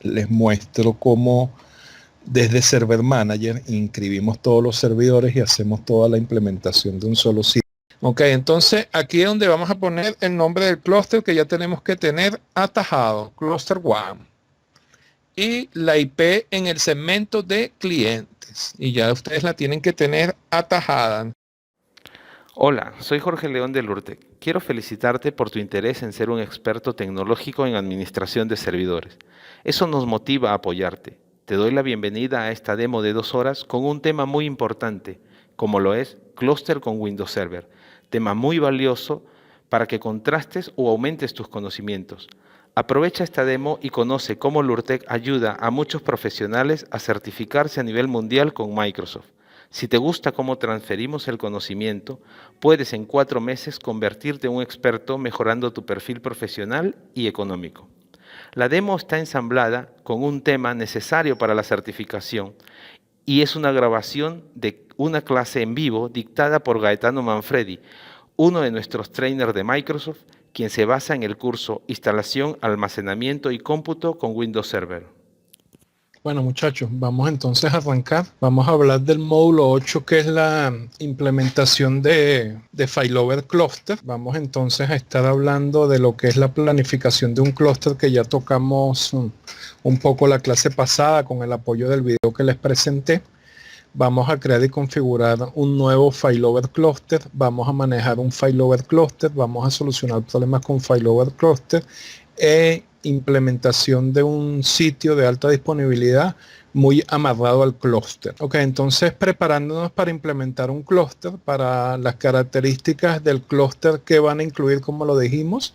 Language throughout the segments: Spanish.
les muestro cómo desde Server Manager inscribimos todos los servidores y hacemos toda la implementación de un solo sitio. Ok, entonces aquí es donde vamos a poner el nombre del clúster que ya tenemos que tener atajado, Cluster One, y la IP en el segmento de clientes, y ya ustedes la tienen que tener atajada. Hola, soy Jorge León de Lurtec. Quiero felicitarte por tu interés en ser un experto tecnológico en administración de servidores. Eso nos motiva a apoyarte. Te doy la bienvenida a esta demo de 2 horas con un tema muy importante, como lo es Cluster con Windows Server. Tema muy valioso para que contrastes o aumentes tus conocimientos. Aprovecha esta demo y conoce cómo Lurtec ayuda a muchos profesionales a certificarse a nivel mundial con Microsoft. Si te gusta cómo transferimos el conocimiento, puedes en 4 meses convertirte en un experto mejorando tu perfil profesional y económico. La demo está ensamblada con un tema necesario para la certificación y es una grabación de una clase en vivo dictada por Gaetano Manfredi, uno de nuestros trainers de Microsoft, quien se basa en el curso Instalación, Almacenamiento y Cómputo con Windows Server. Bueno, muchachos, vamos entonces a arrancar. Vamos a hablar del módulo 8, que es la implementación de Failover Cluster. Vamos entonces a estar hablando de lo que es la planificación de un clúster, que ya tocamos un poco la clase pasada con el apoyo del video que les presenté. Vamos a crear y configurar un nuevo Failover Cluster. Vamos a manejar un Failover Cluster. Vamos a solucionar problemas con Failover Cluster. Implementación de un sitio de alta disponibilidad muy amarrado al clúster. Ok, entonces preparándonos para implementar un clúster, para las características del clúster que van a incluir, como lo dijimos,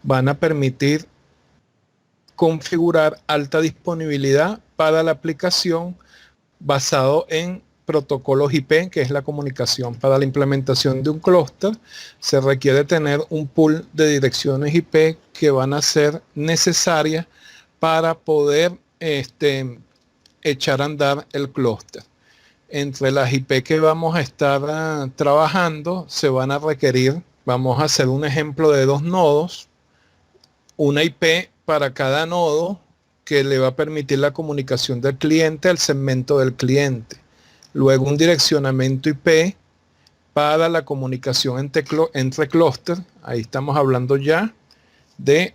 van a permitir configurar alta disponibilidad para la aplicación basado en protocolos IP, que es la comunicación. Para la implementación de un clúster se requiere tener un pool de direcciones IP que van a ser necesarias para poder echar a andar el clúster. Entre las IP que vamos a estar trabajando se van a requerir, vamos a hacer un ejemplo de 2 nodos, una IP para cada nodo que le va a permitir la comunicación del cliente al segmento del cliente. Luego un direccionamiento IP para la comunicación entre clúster. Ahí estamos hablando ya de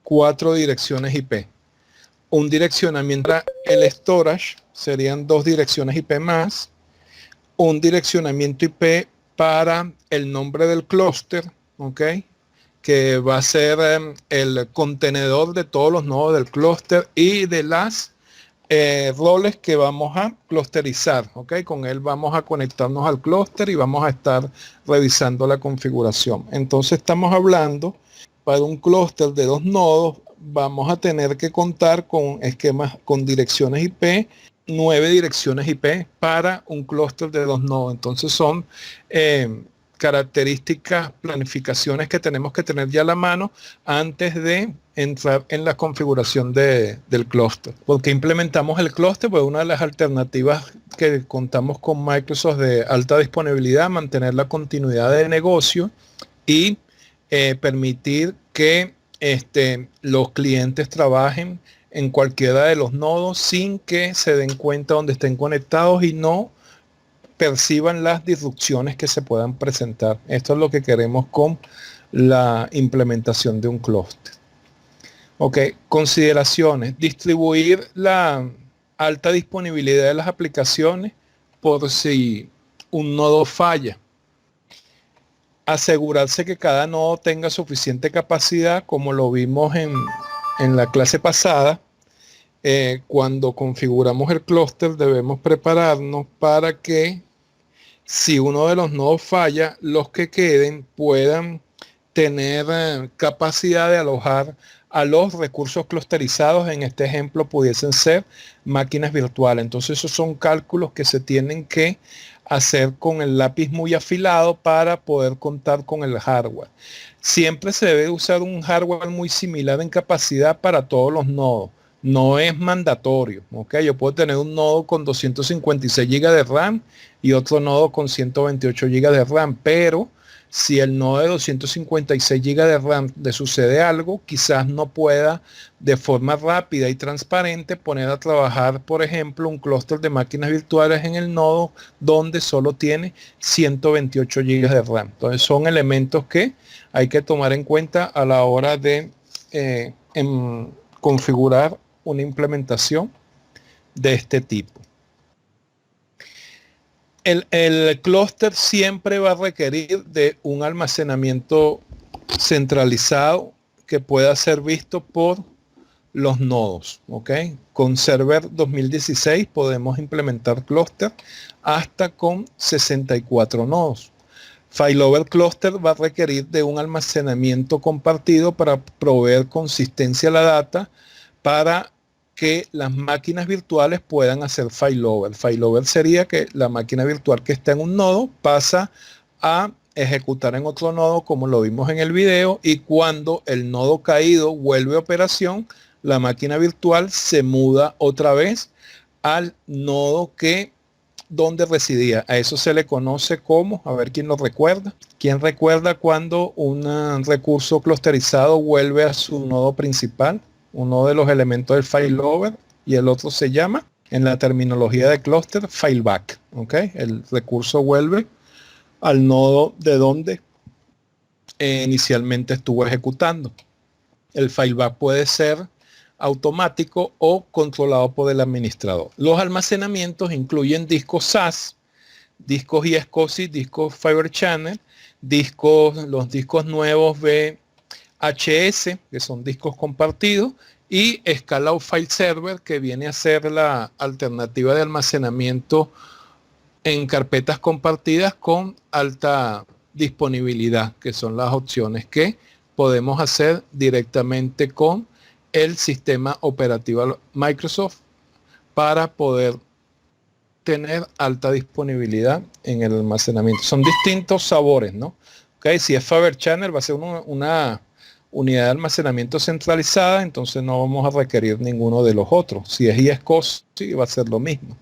4 direcciones IP. Un direccionamiento para el storage, serían 2 direcciones IP más. Un direccionamiento IP para el nombre del clúster, ¿ok?, que va a ser el contenedor de todos los nodos del clúster y de las roles que vamos a clusterizar. ¿Ok? Con él vamos a conectarnos al clúster y vamos a estar revisando la configuración. Entonces estamos hablando, para un clúster de 2 nodos, vamos a tener que contar con esquemas, con direcciones IP, 9 direcciones IP para un clúster de 2 nodos. Entonces son características, planificaciones que tenemos que tener ya a la mano antes de entrar en la configuración del clúster. Porque implementamos el clúster, pues una de las alternativas que contamos con Microsoft de alta disponibilidad, mantener la continuidad de negocio y permitir que los clientes trabajen en cualquiera de los nodos sin que se den cuenta donde estén conectados y no perciban las disrupciones que se puedan presentar. Esto es lo que queremos con la implementación de un clúster. Ok, consideraciones. Distribuir la alta disponibilidad de las aplicaciones por si un nodo falla. Asegurarse que cada nodo tenga suficiente capacidad, como lo vimos en la clase pasada. Cuando configuramos el clúster debemos prepararnos para que si uno de los nodos falla, los que queden puedan tener capacidad de alojar a los recursos clusterizados. En este ejemplo pudiesen ser máquinas virtuales. Entonces esos son cálculos que se tienen que hacer con el lápiz muy afilado para poder contar con el hardware. Siempre se debe usar un hardware muy similar en capacidad para todos los nodos. No es mandatorio, ¿ok? Yo puedo tener un nodo con 256 GB de RAM y otro nodo con 128 GB de RAM, pero Si el nodo de 256 GB de RAM le sucede algo, quizás no pueda de forma rápida y transparente poner a trabajar, por ejemplo, un clúster de máquinas virtuales en el nodo donde solo tiene 128 GB de RAM. Entonces son elementos que hay que tomar en cuenta a la hora de configurar una implementación de este tipo. El clúster siempre va a requerir de un almacenamiento centralizado que pueda ser visto por los nodos, ¿ok? Con Server 2016 podemos implementar clúster hasta con 64 nodos. Failover Cluster va a requerir de un almacenamiento compartido para proveer consistencia a la data para que las máquinas virtuales puedan hacer failover. Failover sería que la máquina virtual que está en un nodo pasa a ejecutar en otro nodo, como lo vimos en el video, y cuando el nodo caído vuelve a operación, la máquina virtual se muda otra vez al nodo donde residía. A eso se le conoce como, a ver quién lo recuerda. ¿Quién recuerda cuando un recurso clusterizado vuelve a su nodo principal? Uno de los elementos del failover, y el otro se llama, en la terminología de clúster, failback. ¿Ok? El recurso vuelve al nodo de donde inicialmente estuvo ejecutando. El failback puede ser automático o controlado por el administrador. Los almacenamientos incluyen discos SAS, discos iSCSI, discos Fiber Channel, los discos nuevos VHS, que son discos compartidos, y Scale-out File Server, que viene a ser la alternativa de almacenamiento en carpetas compartidas con alta disponibilidad, que son las opciones que podemos hacer directamente con el sistema operativo Microsoft para poder tener alta disponibilidad en el almacenamiento. Son distintos sabores, ¿no? Okay, si es Fiber Channel va a ser una unidad de almacenamiento centralizada, entonces no vamos a requerir ninguno de los otros. Si es iSCSI va a ser lo mismo.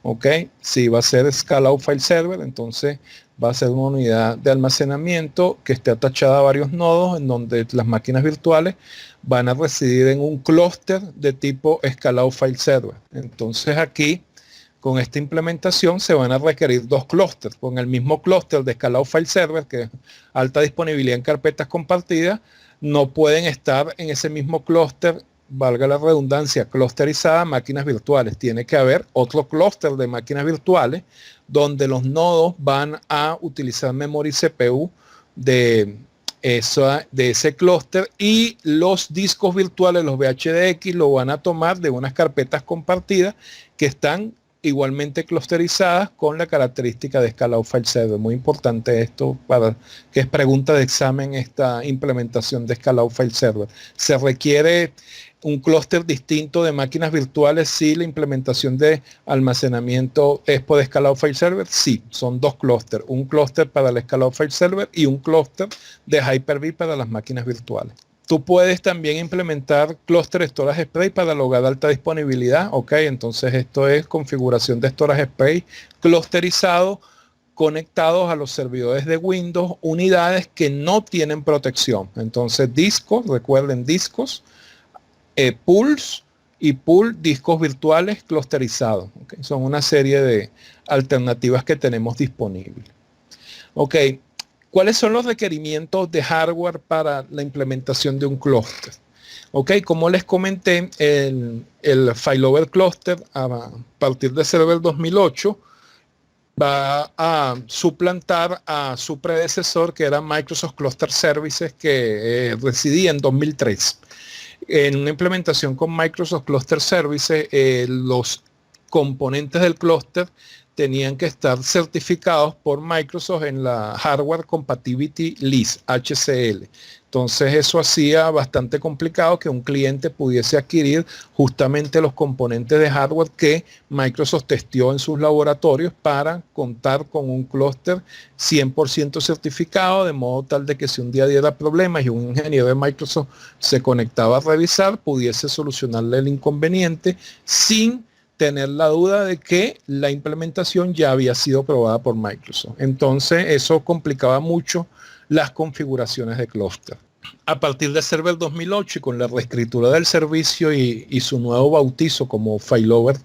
Ok, si va a ser Scale-out File Server, entonces va a ser una unidad de almacenamiento que esté atachada a varios nodos, en donde las máquinas virtuales van a residir en un clúster de tipo Scale-out File Server. Entonces aquí, con esta implementación, se van a requerir dos clústeres. Con el mismo clúster de Scale-out File Server, que es alta disponibilidad en carpetas compartidas, no pueden estar en ese mismo clúster, valga la redundancia, clusterizada, máquinas virtuales. Tiene que haber otro clúster de máquinas virtuales donde los nodos van a utilizar memoria CPU de ese clúster, y los discos virtuales, los VHDX, lo van a tomar de unas carpetas compartidas que están igualmente clusterizadas con la característica de Scale-out File Server. Muy importante esto, para que es pregunta de examen esta implementación de Scale-out File Server. Se requiere un clúster distinto de máquinas virtuales si la implementación de almacenamiento es por Scale-out File Server. Sí, son dos clústeres, un clúster para el Scale-out File Server y un clúster de Hyper-V para las máquinas virtuales. Tú puedes también implementar clúster Storage Space para lograr alta disponibilidad. Ok, entonces esto es configuración de Storage Space clusterizado, conectados a los servidores de Windows, unidades que no tienen protección. Entonces discos, recuerden discos, pools y pool discos virtuales clusterizados. Okay, son una serie de alternativas que tenemos disponibles. Ok. ¿Cuáles son los requerimientos de hardware para la implementación de un clúster? Ok, como les comenté, el Failover Cluster a partir de Server 2008 va a suplantar a su predecesor, que era Microsoft Cluster Services, que residía en 2003. En una implementación con Microsoft Cluster Services, los componentes del clúster tenían que estar certificados por Microsoft en la Hardware Compatibility List, HCL. Entonces eso hacía bastante complicado que un cliente pudiese adquirir justamente los componentes de hardware que Microsoft testeó en sus laboratorios para contar con un clúster 100% certificado, de modo tal de que si un día diera problemas y un ingeniero de Microsoft se conectaba a revisar, pudiese solucionarle el inconveniente sin tener la duda de que la implementación ya había sido probada por Microsoft. Entonces eso complicaba mucho las configuraciones de clúster. A partir de Server 2008 y con la reescritura del servicio y su nuevo bautizo como Failover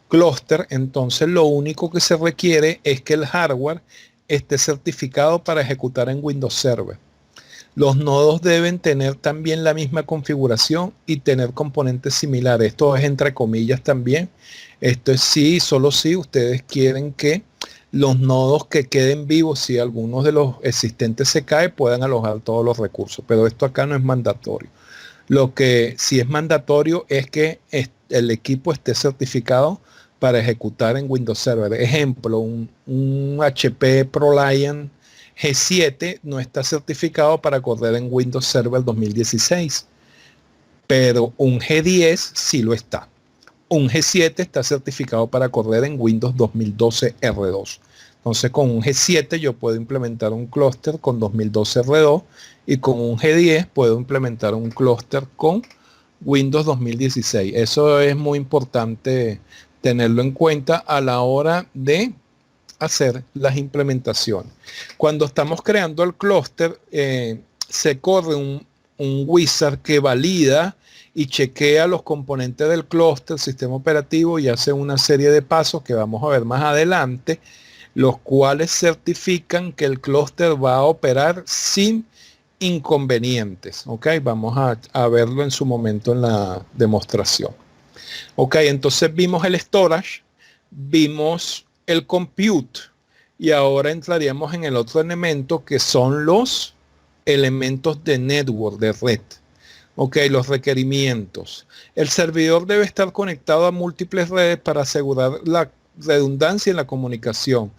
Cluster, entonces lo único que se requiere es que el hardware esté certificado para ejecutar en Windows Server. Los nodos deben tener también la misma configuración y tener componentes similares. Esto es entre comillas también. Esto es sí, solo si ustedes quieren que los nodos que queden vivos, si algunos de los existentes se cae, puedan alojar todos los recursos. Pero esto acá no es mandatorio. Lo que sí es mandatorio es que el equipo esté certificado para ejecutar en Windows Server. Ejemplo, un HP ProLiant G7 no está certificado para correr en Windows Server 2016, pero un G10 sí lo está. Un G7 está certificado para correr en Windows 2012 R2. Entonces con un G7 yo puedo implementar un clúster con 2012 R2 y con un G10 puedo implementar un clúster con Windows 2016. Eso es muy importante tenerlo en cuenta a la hora de hacer las implementaciones. Cuando estamos creando el clúster, se corre un wizard que valida y chequea los componentes del clúster, sistema operativo, y hace una serie de pasos que vamos a ver más adelante, los cuales certifican que el clúster va a operar sin inconvenientes. Ok, vamos a verlo en su momento en la demostración. Ok, entonces vimos el storage, vimos el compute y ahora entraríamos en el otro elemento que son los elementos de network, de red. Ok, los requerimientos. El servidor debe estar conectado a múltiples redes para asegurar la redundancia en la comunicación.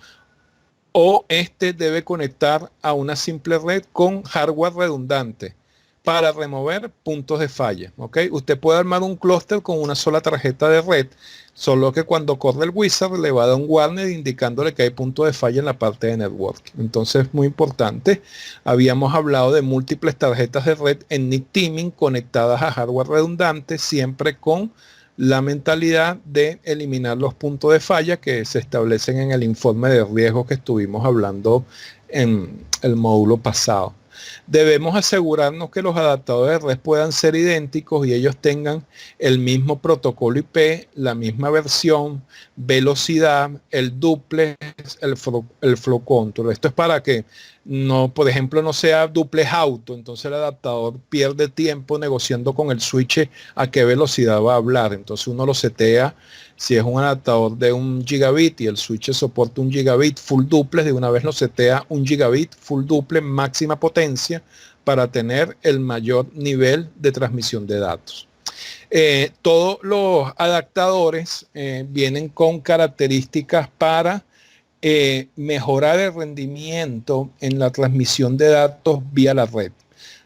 O este debe conectar a una simple red con hardware redundante para remover puntos de falla. ¿Ok? Usted puede armar un clúster con una sola tarjeta de red, solo que cuando corre el wizard le va a dar un warning indicándole que hay punto de falla en la parte de network. Entonces es muy importante. Habíamos hablado de múltiples tarjetas de red en NIC Teaming conectadas a hardware redundante, siempre con la mentalidad de eliminar los puntos de falla que se establecen en el informe de riesgo que estuvimos hablando en el módulo pasado. Debemos asegurarnos que los adaptadores de red puedan ser idénticos y ellos tengan el mismo protocolo IP, la misma versión, velocidad, el duplex, el flow control. Esto es para que no, por ejemplo, no sea duplex auto, entonces el adaptador pierde tiempo negociando con el switch a qué velocidad va a hablar. Entonces uno lo setea. Si es un adaptador de 1 gigabit y el switch soporta 1 gigabit full duplex, de una vez lo setea 1 gigabit full duplex máxima potencia para tener el mayor nivel de transmisión de datos. Todos los adaptadores vienen con características para mejorar el rendimiento en la transmisión de datos vía la red.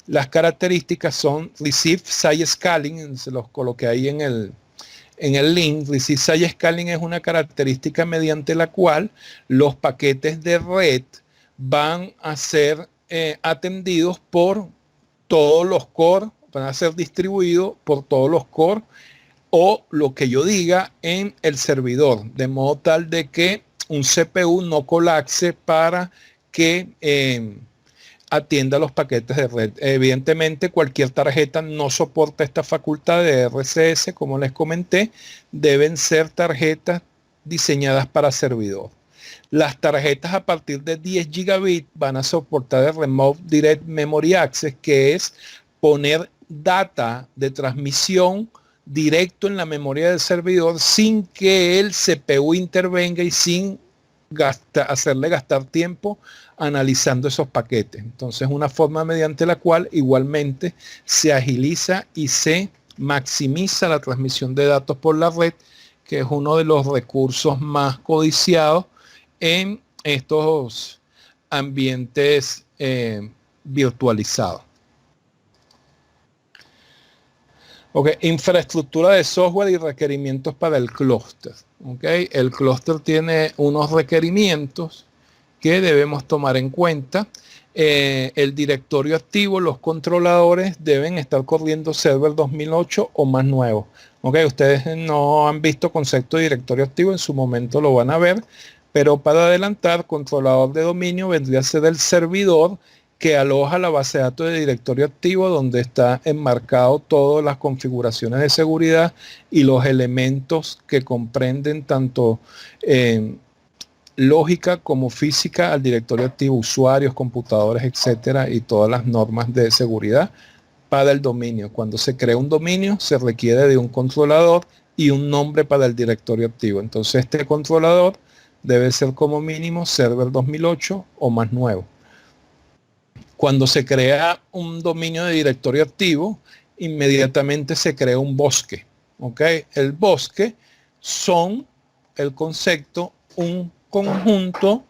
Las características son Receive Size Scaling, se los coloqué ahí en el link. Receive Size Scaling es una característica mediante la cual los paquetes de red van a ser atendidos por todos los core, van a ser distribuidos por todos los core o lo que yo diga en el servidor, de modo tal de que un CPU no colapse para que atienda los paquetes de red. Evidentemente cualquier tarjeta no soporta esta facultad de RCS, como les comenté, deben ser tarjetas diseñadas para servidor. Las tarjetas a partir de 10 gigabit van a soportar el Remote Direct Memory Access, que es poner data de transmisión directo en la memoria del servidor sin que el CPU intervenga y sin hacerle gastar tiempo analizando esos paquetes. Entonces, una forma mediante la cual igualmente se agiliza y se maximiza la transmisión de datos por la red, que es uno de los recursos más codiciados en estos ambientes virtualizados. Okay. Infraestructura de software y requerimientos para el clúster. Okay. El clúster tiene unos requerimientos que debemos tomar en cuenta. El directorio activo, los controladores deben estar corriendo Server 2008 o más nuevo. Okay. Ustedes no han visto concepto de directorio activo, en su momento lo van a ver, pero para adelantar, controlador de dominio vendría a ser el servidor que aloja la base de datos de directorio activo, donde está enmarcado todas las configuraciones de seguridad y los elementos que comprenden tanto lógica como física al directorio activo, usuarios, computadores, etcétera, y todas las normas de seguridad para el dominio. Cuando se crea un dominio, se requiere de un controlador y un nombre para el directorio activo. Entonces, este controlador debe ser como mínimo Server 2008 o más nuevo. Cuando se crea un dominio de directorio activo, inmediatamente se crea un bosque. ¿Ok? El bosque son el concepto, un conjunto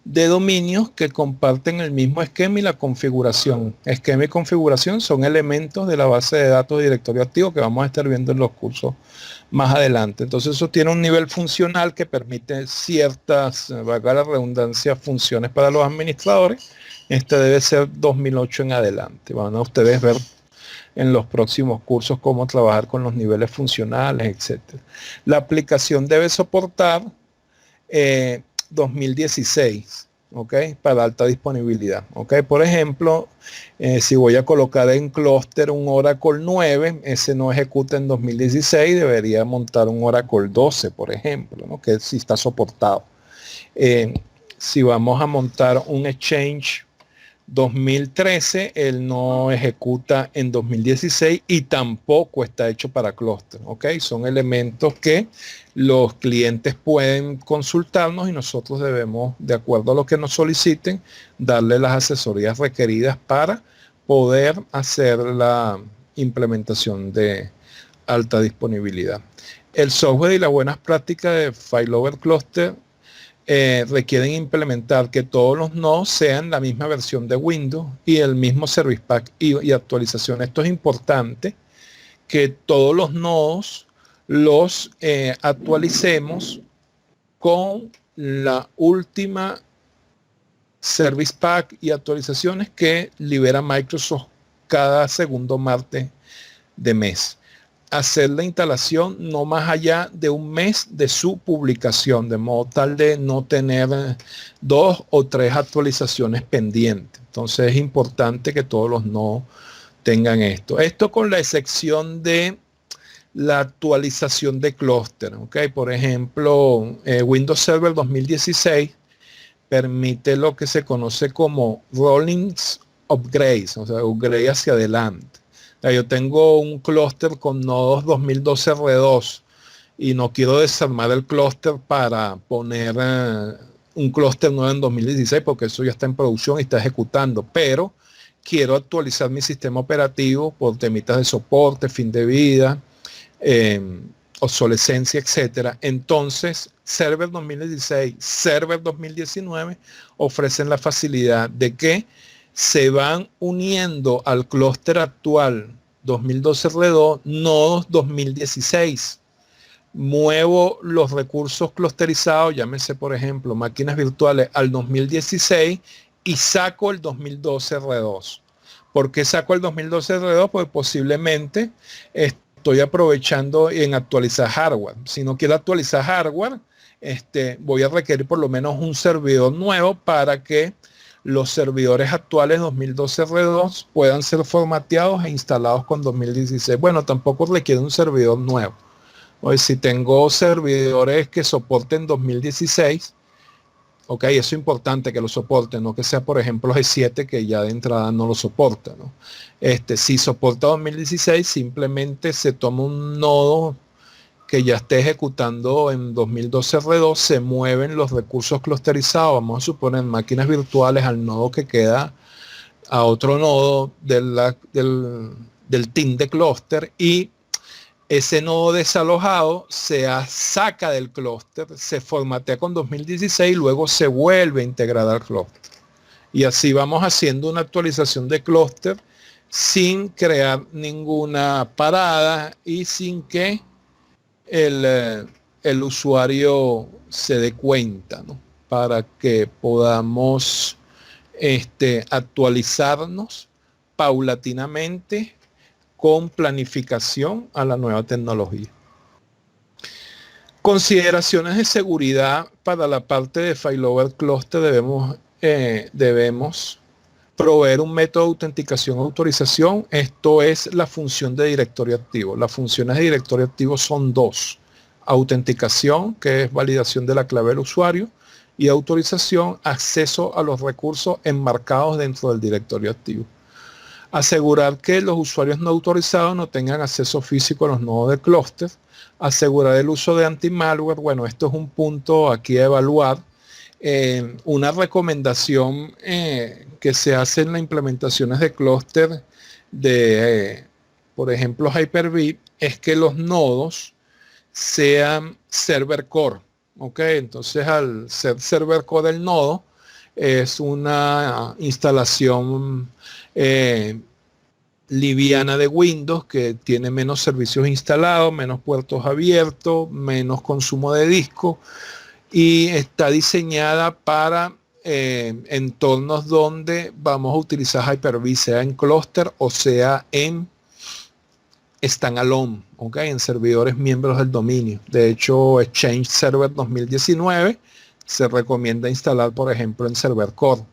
de dominios que comparten el mismo esquema y la configuración. Esquema y configuración son elementos de la base de datos de directorio activo que vamos a estar viendo en los cursos más adelante. Entonces eso tiene un nivel funcional que permite ciertas, valga la redundancia, funciones para los administradores. Este debe ser 2008 en adelante. Van a ustedes ver en los próximos cursos cómo trabajar con los niveles funcionales, etc. La aplicación debe soportar 2016, ¿ok? Para alta disponibilidad, ¿ok? Por ejemplo, si voy a colocar en clúster un Oracle 9, ese no ejecuta en 2016, debería montar un Oracle 12, por ejemplo, ¿no? Que sí está soportado. Si vamos a montar un Exchange 2013, él no ejecuta en 2016 y tampoco está hecho para clúster, ¿ok? Son elementos que los clientes pueden consultarnos y nosotros debemos, de acuerdo a lo que nos soliciten, darle las asesorías requeridas para poder hacer la implementación de alta disponibilidad. El software y las buenas prácticas de Failover Cluster requieren implementar que todos los nodos sean la misma versión de Windows y el mismo Service Pack y actualización. Esto es importante, que todos los nodos los actualicemos con la última Service Pack y actualizaciones que libera Microsoft cada segundo martes de mes. Hacer la instalación no más allá de un mes de su publicación, de modo tal de no tener 2 o 3 actualizaciones pendientes. Entonces es importante que todos los nodos tengan esto. Esto con la excepción de la actualización de clúster. ¿Okay? Por ejemplo, Windows Server 2016 permite lo que se conoce como rolling upgrades, o sea, upgrade hacia adelante. Yo tengo un clúster con nodos 2012 R2 y no quiero desarmar el clúster para poner un clúster nuevo en 2016 porque eso ya está en producción y está ejecutando, pero quiero actualizar mi sistema operativo por temitas de soporte, fin de vida, obsolescencia, etcétera. Entonces, Server 2016, Server 2019 ofrecen la facilidad de que se van uniendo al clúster actual 2012 R2 nodos 2016. Muevo los recursos clusterizados, llámese por ejemplo máquinas virtuales, al 2016 y saco el 2012 R2. ¿Por qué saco el 2012 R2? Pues posiblemente estoy aprovechando en actualizar hardware. Si no quiero actualizar hardware, voy a requerir por lo menos un servidor nuevo para que los servidores actuales 2012 R2 puedan ser formateados e instalados con 2016. Bueno, tampoco requiere un servidor nuevo. O si tengo servidores que soporten 2016, ok, eso es importante que lo soporten, no que sea por ejemplo G7 que ya de entrada no lo soporta, ¿no? Si soporta 2016, simplemente se toma un nodo que ya esté ejecutando en 2012 R2, se mueven los recursos clusterizados, vamos a suponer máquinas virtuales al nodo que queda a otro nodo del team de clúster y ese nodo desalojado se saca del clúster, se formatea con 2016 y luego se vuelve a integrar al clúster. Y así vamos haciendo una actualización de clúster sin crear ninguna parada y sin que el usuario se dé cuenta, ¿no? Para que podamos actualizarnos paulatinamente con planificación a la nueva tecnología. Consideraciones de seguridad para la parte de Failover Cluster debemos proveer un método de autenticación o autorización. Esto es la función de directorio activo. Las funciones de directorio activo son dos: autenticación, que es validación de la clave del usuario, y autorización, acceso a los recursos enmarcados dentro del directorio activo. Asegurar que los usuarios no autorizados no tengan acceso físico a los nodos de clúster. Asegurar el uso de anti-malware. Bueno, esto es un punto aquí a evaluar. Una recomendación que se hace en las implementaciones de clúster de, por ejemplo, Hyper-V, es que los nodos sean server core. ¿Ok? Entonces, al ser server core del nodo, es una instalación liviana de Windows, que tiene menos servicios instalados, menos puertos abiertos, menos consumo de disco, y está diseñada para entornos donde vamos a utilizar Hyper-V, sea en clúster o sea en standalone, ¿ok? En servidores miembros del dominio. De hecho, Exchange Server 2019 se recomienda instalar, por ejemplo, en Server Core.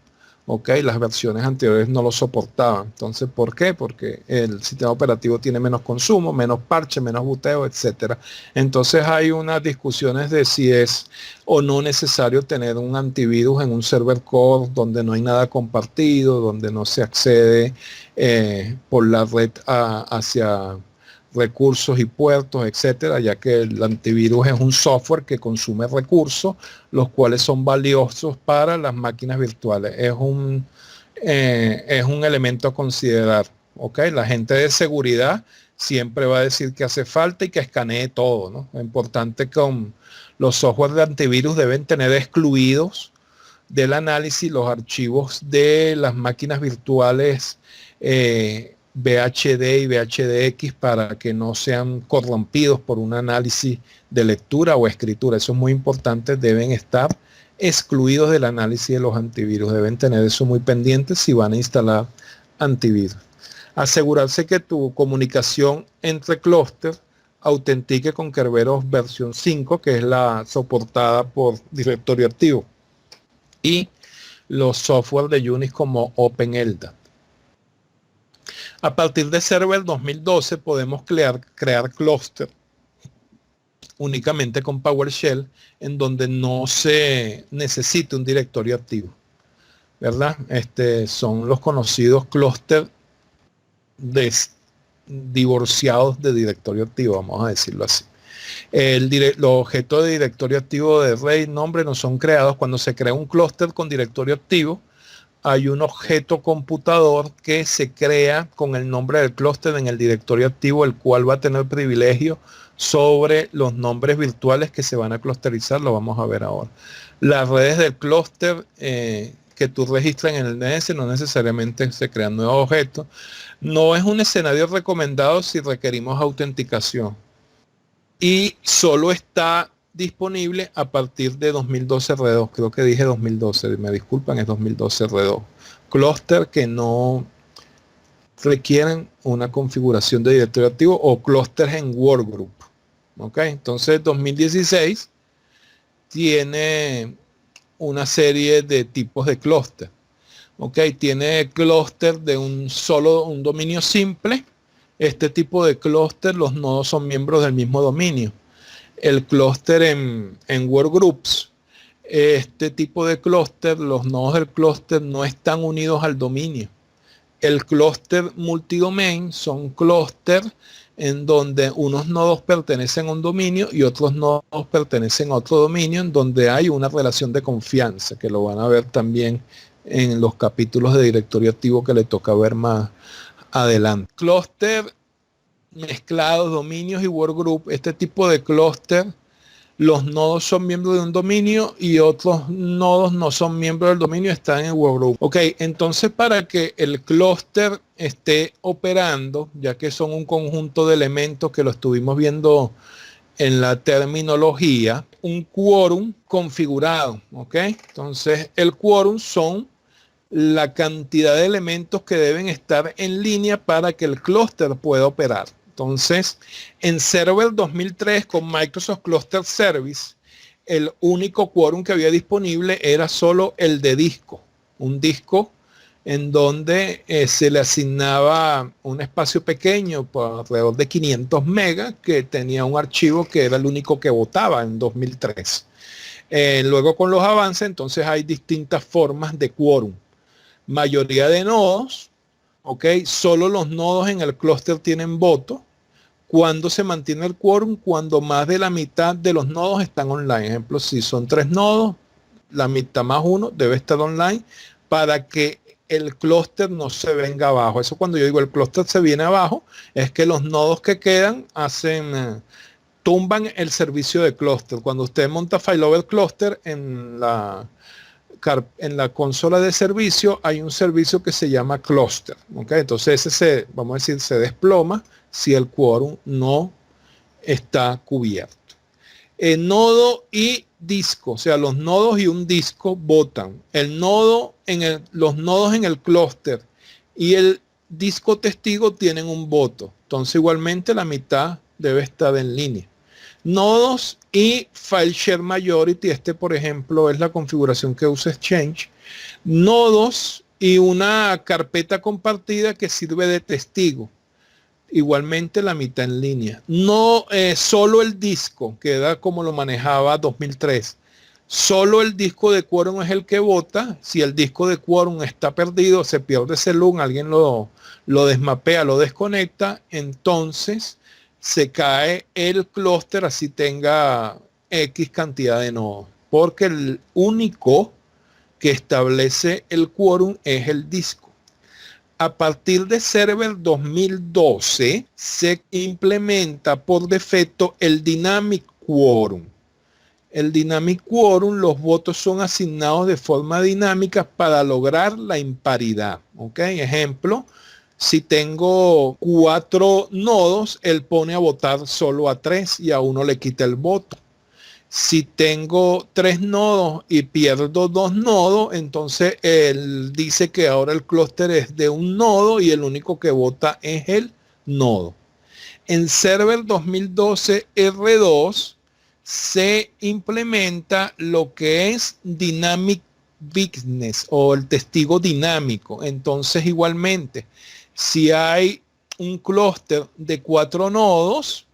¿Ok? Las versiones anteriores no lo soportaban. Entonces, ¿por qué? Porque el sistema operativo tiene menos consumo, menos parche, menos buteo, etcétera. Entonces hay unas discusiones de si es o no necesario tener un antivirus en un server core donde no hay nada compartido, donde no se accede por la red hacia recursos y puertos, etcétera, ya que el antivirus es un software que consume recursos, los cuales son valiosos para las máquinas virtuales. Es un elemento a considerar. ¿Ok? La gente de seguridad siempre va a decir que hace falta y que escanee todo, ¿no? Es importante que los softwares de antivirus deben tener excluidos del análisis los archivos de las máquinas virtuales VHD y VHDX, para que no sean corrompidos por un análisis de lectura o escritura. Eso es muy importante, deben estar excluidos del análisis de los antivirus. Deben tener eso muy pendiente si van a instalar antivirus. Asegurarse que tu comunicación entre clúster autentique con Kerberos versión 5, que es la soportada por directorio activo, y los software de Unix como OpenLDAP. A partir de Server 2012 podemos crear clúster únicamente con PowerShell, en donde no se necesita un directorio activo, ¿verdad? Son los conocidos clúster divorciados de directorio activo, vamos a decirlo así. Los objetos de directorio activo de RAID nombre no son creados. Cuando se crea un clúster con directorio activo, hay un objeto computador que se crea con el nombre del clúster en el directorio activo, el cual va a tener privilegio sobre los nombres virtuales que se van a clusterizar. Lo vamos a ver ahora. Las redes del clúster que tú registras en el NS no necesariamente se crean nuevos objetos. No es un escenario recomendado si requerimos autenticación. Y solo está disponible a partir de 2012 R2. Creo que dije 2012, me disculpan, es 2012 R2. Clúster que no requieren una configuración de directorio activo o clústeres en workgroup. ¿Ok? Entonces 2016 tiene una serie de tipos de clúster. ¿Ok? Tiene clúster de un dominio simple. Este tipo de clúster, los nodos son miembros del mismo dominio. El clúster en workgroups, este tipo de clúster, los nodos del clúster no están unidos al dominio. El clúster multidomain son clúster en donde unos nodos pertenecen a un dominio y otros nodos pertenecen a otro dominio, en donde hay una relación de confianza, que lo van a ver también en los capítulos de directorio activo que le toca ver más adelante. Clúster mezclados, dominios y workgroup. Este tipo de clúster, los nodos son miembros de un dominio y otros nodos no son miembros del dominio, están en workgroup. Ok, entonces para que el clúster esté operando, ya que son un conjunto de elementos que lo estuvimos viendo en la terminología, un quórum configurado. Ok, entonces el quórum son la cantidad de elementos que deben estar en línea para que el clúster pueda operar. Entonces, en Server 2003 con Microsoft Cluster Service, el único quórum que había disponible era solo el de disco. Un disco en donde se le asignaba un espacio pequeño por alrededor de 500 megas que tenía un archivo que era el único que votaba en 2003. Luego con los avances, entonces hay distintas formas de quórum. Mayoría de nodos, ¿ok? Solo los nodos en el clúster tienen voto. ¿Cuándo se mantiene el quórum? Cuando más de la mitad de los nodos están online. Ejemplo, si son 3 nodos, la mitad más uno debe estar online para que el clúster no se venga abajo. Eso cuando yo digo el clúster se viene abajo, es que los nodos que quedan tumban el servicio de clúster. Cuando usted monta failover cluster en la consola de servicio hay un servicio que se llama cluster, ¿okay? Entonces ese vamos a decir, se desploma si el quórum no está cubierto. Nodo y disco, o sea, los nodos y un disco votan. Los nodos en el clúster y el disco testigo tienen un voto. Entonces igualmente la mitad debe estar en línea. Nodos y file share majority, por ejemplo es la configuración que usa Exchange. Nodos y una carpeta compartida que sirve de testigo. Igualmente la mitad en línea. No solo el disco, que era como lo manejaba 2003. Solo el disco de quórum es el que vota. Si el disco de quórum está perdido, se pierde ese LUN, alguien lo desmapea, lo desconecta, entonces se cae el clúster así tenga X cantidad de nodos. Porque el único que establece el quórum es el disco. A partir de Server 2012 se implementa por defecto el Dynamic Quorum. El Dynamic Quorum, los votos son asignados de forma dinámica para lograr la imparidad. ¿Ok? Ejemplo, si tengo 4 nodos, él pone a votar solo a 3 y a uno le quita el voto. Si tengo 3 nodos y pierdo 2 nodos, entonces él dice que ahora el clúster es de un nodo y el único que vota es el nodo. En Server 2012 R2 se implementa lo que es Dynamic Witness o el testigo dinámico. Entonces igualmente, si hay un clúster de 4 nodos,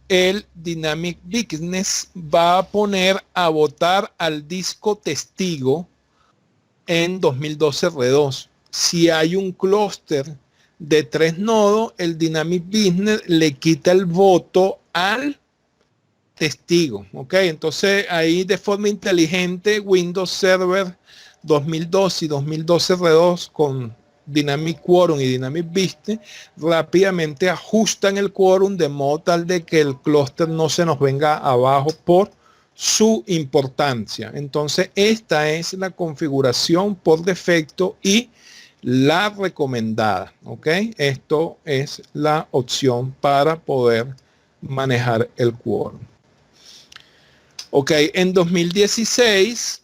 el Dynamic Witness va a poner a votar al disco testigo en 2012 R2. Si hay un clúster de 3 nodos, el Dynamic Witness le quita el voto al testigo. ¿Ok? Entonces ahí de forma inteligente Windows Server 2002 y 2012 R2 con Dynamic Quorum y Dynamic Witness rápidamente ajustan el quórum de modo tal de que el clúster no se nos venga abajo por su importancia. Entonces esta es la configuración por defecto y la recomendada. ¿Ok? Esto es la opción para poder manejar el quórum. Ok, en 2016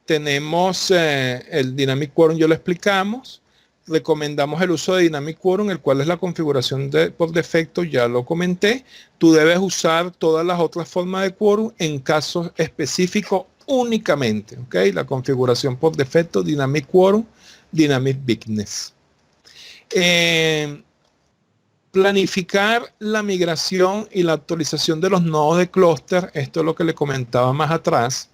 tenemos el Dynamic Quorum, ya lo explicamos. Recomendamos el uso de Dynamic Quorum, el cual es la configuración por defecto, ya lo comenté. Tú debes usar todas las otras formas de quórum en casos específicos únicamente. ¿Ok? La configuración por defecto, Dynamic Quorum, Dynamic Witness. Planificar la migración y la actualización de los nodos de clúster, esto es lo que le comentaba más atrás,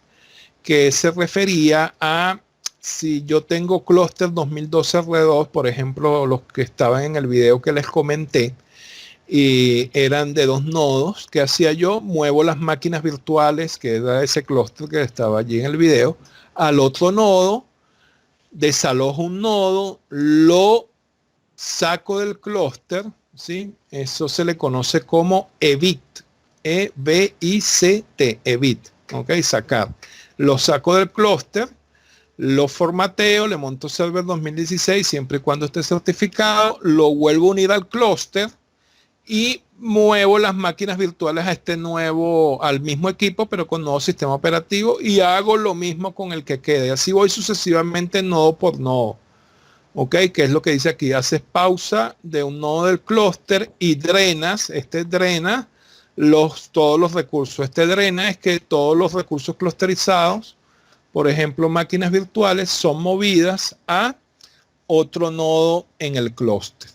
que se refería a si yo tengo clúster 2012 R2, por ejemplo, los que estaban en el video que les comenté, y eran de 2 nodos, ¿qué hacía yo? Muevo las máquinas virtuales, que era ese clúster que estaba allí en el video, al otro nodo, desalojo un nodo, lo saco del clúster, ¿sí? Eso se le conoce como evit, E-V-I-C-T, evit, ¿ok? Sacar. Lo saco del clúster, lo formateo, le monto Server 2016 siempre y cuando esté certificado, lo vuelvo a unir al clúster y muevo las máquinas virtuales al mismo equipo, pero con nuevo sistema operativo, y hago lo mismo con el que quede. Así voy sucesivamente nodo por nodo. Ok, que es lo que dice aquí, haces pausa de un nodo del clúster y drenas, drena todos los recursos. Drena es que todos los recursos clusterizados Por ejemplo, máquinas virtuales son movidas a otro nodo en el clúster.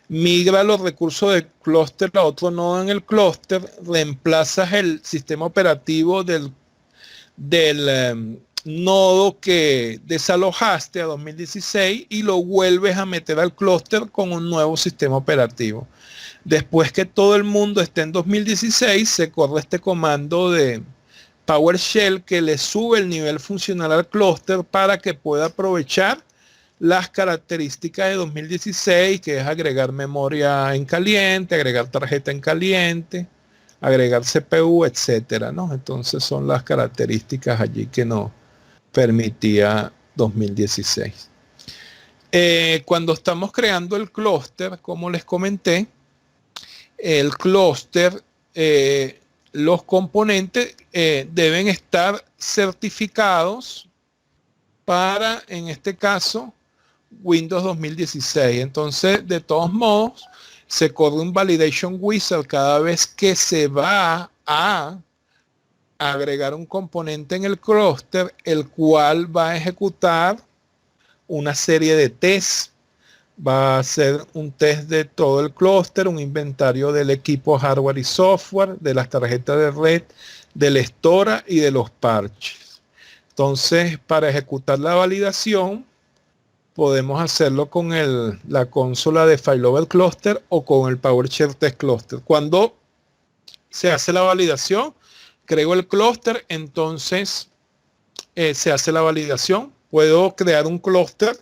Migra los recursos del clúster a otro nodo en el clúster, reemplazas el sistema operativo del nodo que desalojaste a 2016 y lo vuelves a meter al clúster con un nuevo sistema operativo. Después que todo el mundo esté en 2016, se corre este comando de PowerShell que le sube el nivel funcional al clúster para que pueda aprovechar las características de 2016, que es agregar memoria en caliente, agregar tarjeta en caliente, agregar CPU, etcétera, ¿no? Entonces son las características allí que nos permitía 2016. Cuando estamos creando el clúster, como les comenté, el clúster, los componentes deben estar certificados para, en este caso, Windows 2016. Entonces, de todos modos, se corre un validation wizard cada vez que se va a agregar un componente en el clúster, el cual va a ejecutar una serie de tests. Va a hacer un test de todo el clúster, un inventario del equipo hardware y software, de las tarjetas de red, del storage y de los parches. Entonces, para ejecutar la validación, podemos hacerlo con la consola de Failover Cluster o con el PowerShell Test Cluster. Cuando se hace la validación, creo el clúster, entonces se hace la validación. Puedo crear un clúster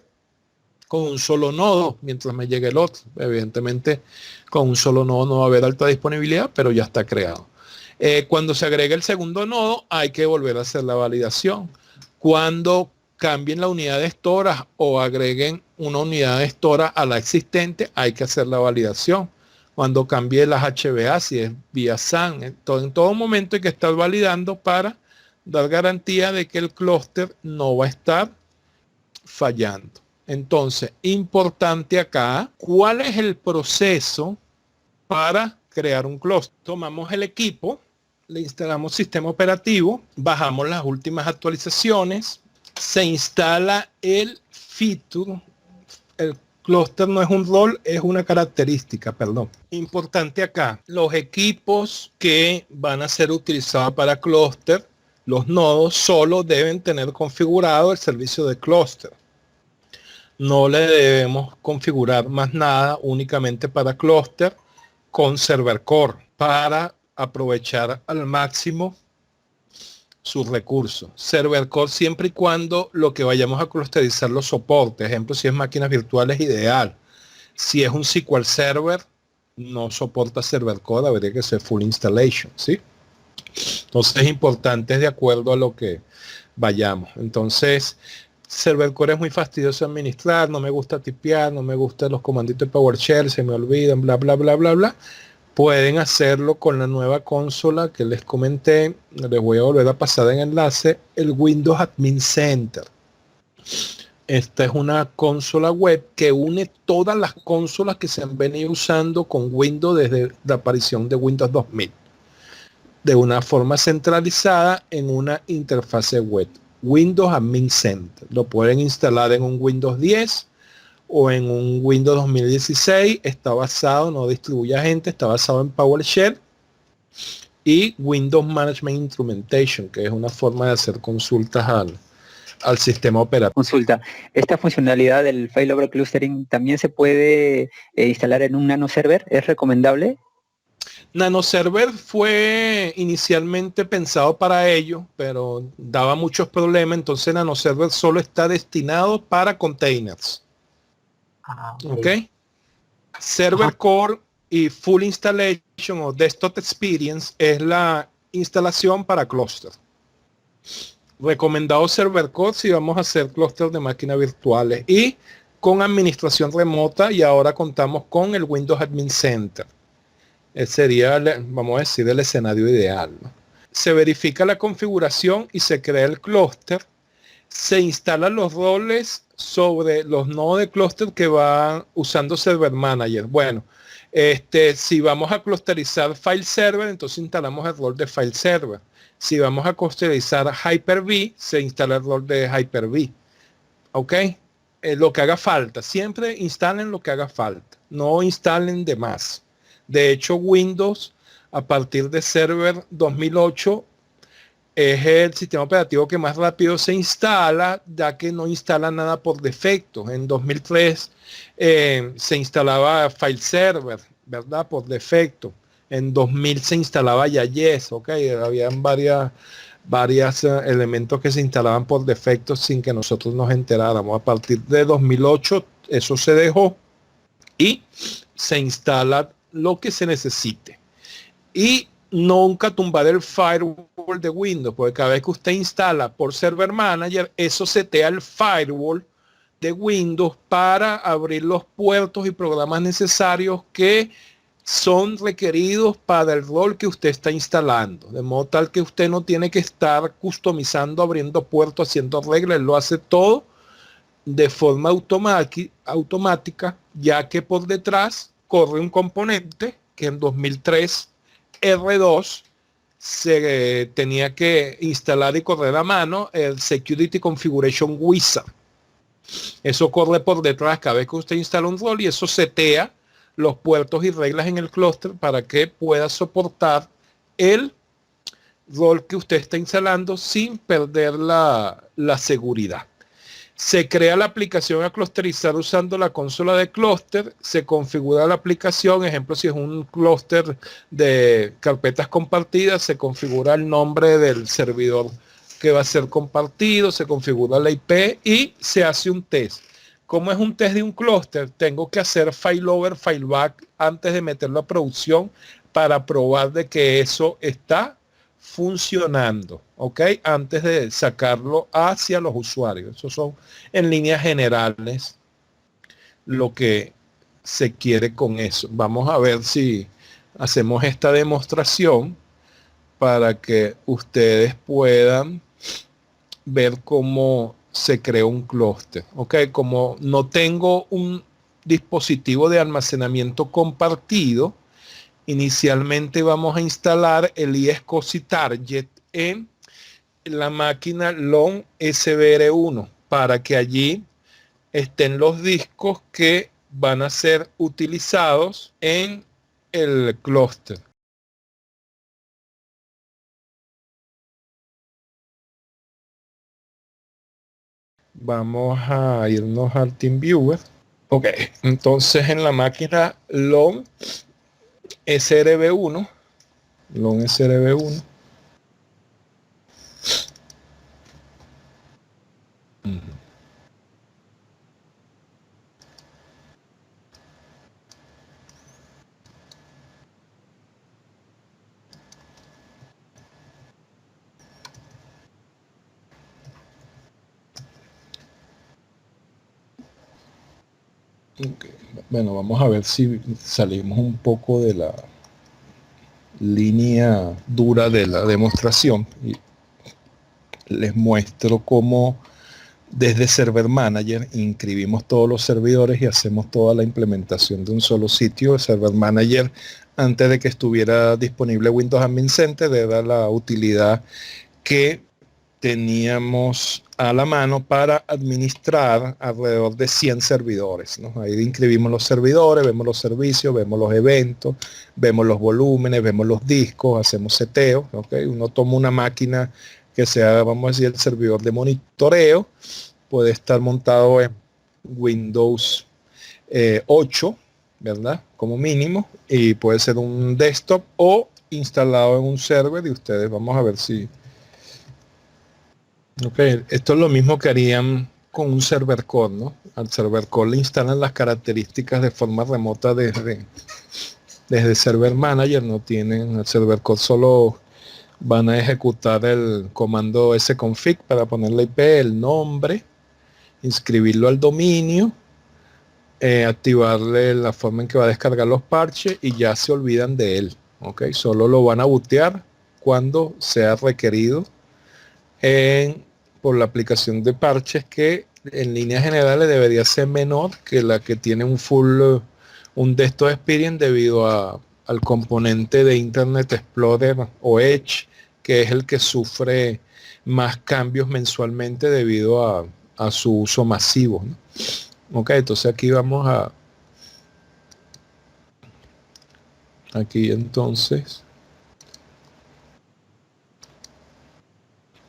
con un solo nodo mientras me llegue el otro. Evidentemente, con un solo nodo no va a haber alta disponibilidad, pero ya está creado. Cuando se agrega el segundo nodo, hay que volver a hacer la validación. Cuando cambien la unidad de storage o agreguen una unidad de storage a la existente, hay que hacer la validación. Cuando cambie las HBA, si es vía SAN, en todo momento hay que estar validando para dar garantía de que el clúster no va a estar fallando. Entonces, importante acá, ¿cuál es el proceso para crear un clúster? Tomamos el equipo, le instalamos sistema operativo, bajamos las últimas actualizaciones, se instala el feature. El clúster no es un rol, es una característica, perdón. Importante acá, los equipos que van a ser utilizados para clúster, los nodos solo deben tener configurado el servicio de clúster. No le debemos configurar más nada, únicamente para clúster con server core para aprovechar al máximo sus recursos. Server core siempre y cuando lo que vayamos a clusterizar lo soporte. Ejemplo, si es máquinas virtuales, ideal. Si es un SQL Server, no soporta server core, habría que ser full installation, ¿sí? Entonces es importante, de acuerdo a lo que vayamos. Entonces, server core es muy fastidioso administrar, no me gusta tipear, no me gustan los comanditos de PowerShell, se me olvidan, bla, bla, bla, bla, bla. Pueden hacerlo con la nueva consola que les comenté. Les voy a volver a pasar en enlace, el Windows Admin Center. Esta es una consola web que une todas las consolas que se han venido usando con Windows desde la aparición de Windows 2000. De una forma centralizada en una interfase web. Windows Admin Center. Lo pueden instalar en un Windows 10 o en un Windows 2016. Está basado, no distribuye agentes, está basado en PowerShell y Windows Management Instrumentation, que es una forma de hacer consultas al sistema operativo. Consulta, ¿esta funcionalidad del failover clustering también se puede instalar en un nanoserver? ¿Es recomendable? Nanoserver fue inicialmente pensado para ello, pero daba muchos problemas, entonces Nanoserver solo está destinado para containers. ¿Ok? Server Core y Full Installation o Desktop Experience es la instalación para clúster. Recomendado Server Core si vamos a hacer clúster de máquinas virtuales y con administración remota, y ahora contamos con el Windows Admin Center. Sería, vamos a decir, el escenario ideal, ¿no? Se verifica la configuración y se crea el clúster. Se instalan los roles sobre los nodos de clúster que van usando Server Manager. Bueno, Si vamos a clusterizar file server, entonces instalamos el rol de file server. Si vamos a clusterizar Hyper-V, se instala el rol de Hyper-V. ¿Ok? Lo que haga falta. Siempre instalen lo que haga falta. No instalen de más. De hecho, Windows, a partir de Server 2008, es el sistema operativo que más rápido se instala, ya que no instala nada por defecto. En 2003 se instalaba File Server, ¿verdad? Por defecto. En 2000 se instalaba Yayes, ¿ok? Habían varios elementos que se instalaban por defecto sin que nosotros nos enteráramos. A partir de 2008 eso se dejó y se instala lo que se necesite. Y nunca tumbar el firewall de Windows, porque cada vez que usted instala por Server Manager, eso setea el firewall de Windows para abrir los puertos y programas necesarios que son requeridos para el rol que usted está instalando, de modo tal que usted no tiene que estar customizando, abriendo puertos, haciendo reglas, él lo hace todo de forma automática, ya que por detrás corre un componente que en 2003 R2 se tenía que instalar y correr a mano, el Security Configuration Wizard. Eso corre por detrás cada vez que usted instala un rol y eso setea los puertos y reglas en el clúster para que pueda soportar el rol que usted está instalando sin perder la seguridad. Se crea la aplicación a clusterizar usando la consola de clúster, se configura la aplicación, ejemplo, si es un clúster de carpetas compartidas, se configura el nombre del servidor que va a ser compartido, se configura la IP y se hace un test. Como es un test de un clúster, tengo que hacer failover, fileback antes de meterlo a producción para probar de que eso está funcionando, ¿ok? Antes de sacarlo hacia los usuarios. Eso son en líneas generales lo que se quiere con eso. Vamos a ver si hacemos esta demostración para que ustedes puedan ver cómo se crea un clúster, ¿ok? Como no tengo un dispositivo de almacenamiento compartido, inicialmente vamos a instalar el iSCSI Target en la máquina LON SBR1 para que allí estén los discos que van a ser utilizados en el clúster. Vamos a irnos al TeamViewer. Ok, entonces en la máquina LON SRB1, LON SRB1, okay. Bueno, vamos a ver si salimos un poco de la línea dura de la demostración y les muestro cómo desde Server Manager inscribimos todos los servidores y hacemos toda la implementación de un solo sitio. Server Manager, antes de que estuviera disponible Windows Admin Center, era la utilidad que teníamos a la mano para administrar alrededor de 100 servidores, ¿no? Ahí inscribimos los servidores, vemos los servicios, vemos los eventos, vemos los volúmenes, vemos los discos, hacemos seteo, ¿okay? Uno toma una máquina que sea, vamos a decir, el servidor de monitoreo, puede estar montado en Windows 8, ¿verdad? Como mínimo, y puede ser un desktop o instalado en un server, y ustedes vamos a ver si... Ok, esto es lo mismo que harían con un server core, ¿no? Al server core le instalan las características de forma remota desde Server Manager, no tienen el server core, solo van a ejecutar el comando sconfig para poner la IP, el nombre, inscribirlo al dominio, activarle la forma en que va a descargar los parches y ya se olvidan de él, ¿ok? Solo lo van a bootear cuando sea requerido por la aplicación de parches, que en líneas generales debería ser menor que la que tiene un full un desktop experience debido al componente de Internet Explorer o Edge, que es el que sufre más cambios mensualmente debido a su uso masivo, ¿no? Ok, entonces aquí vamos aquí entonces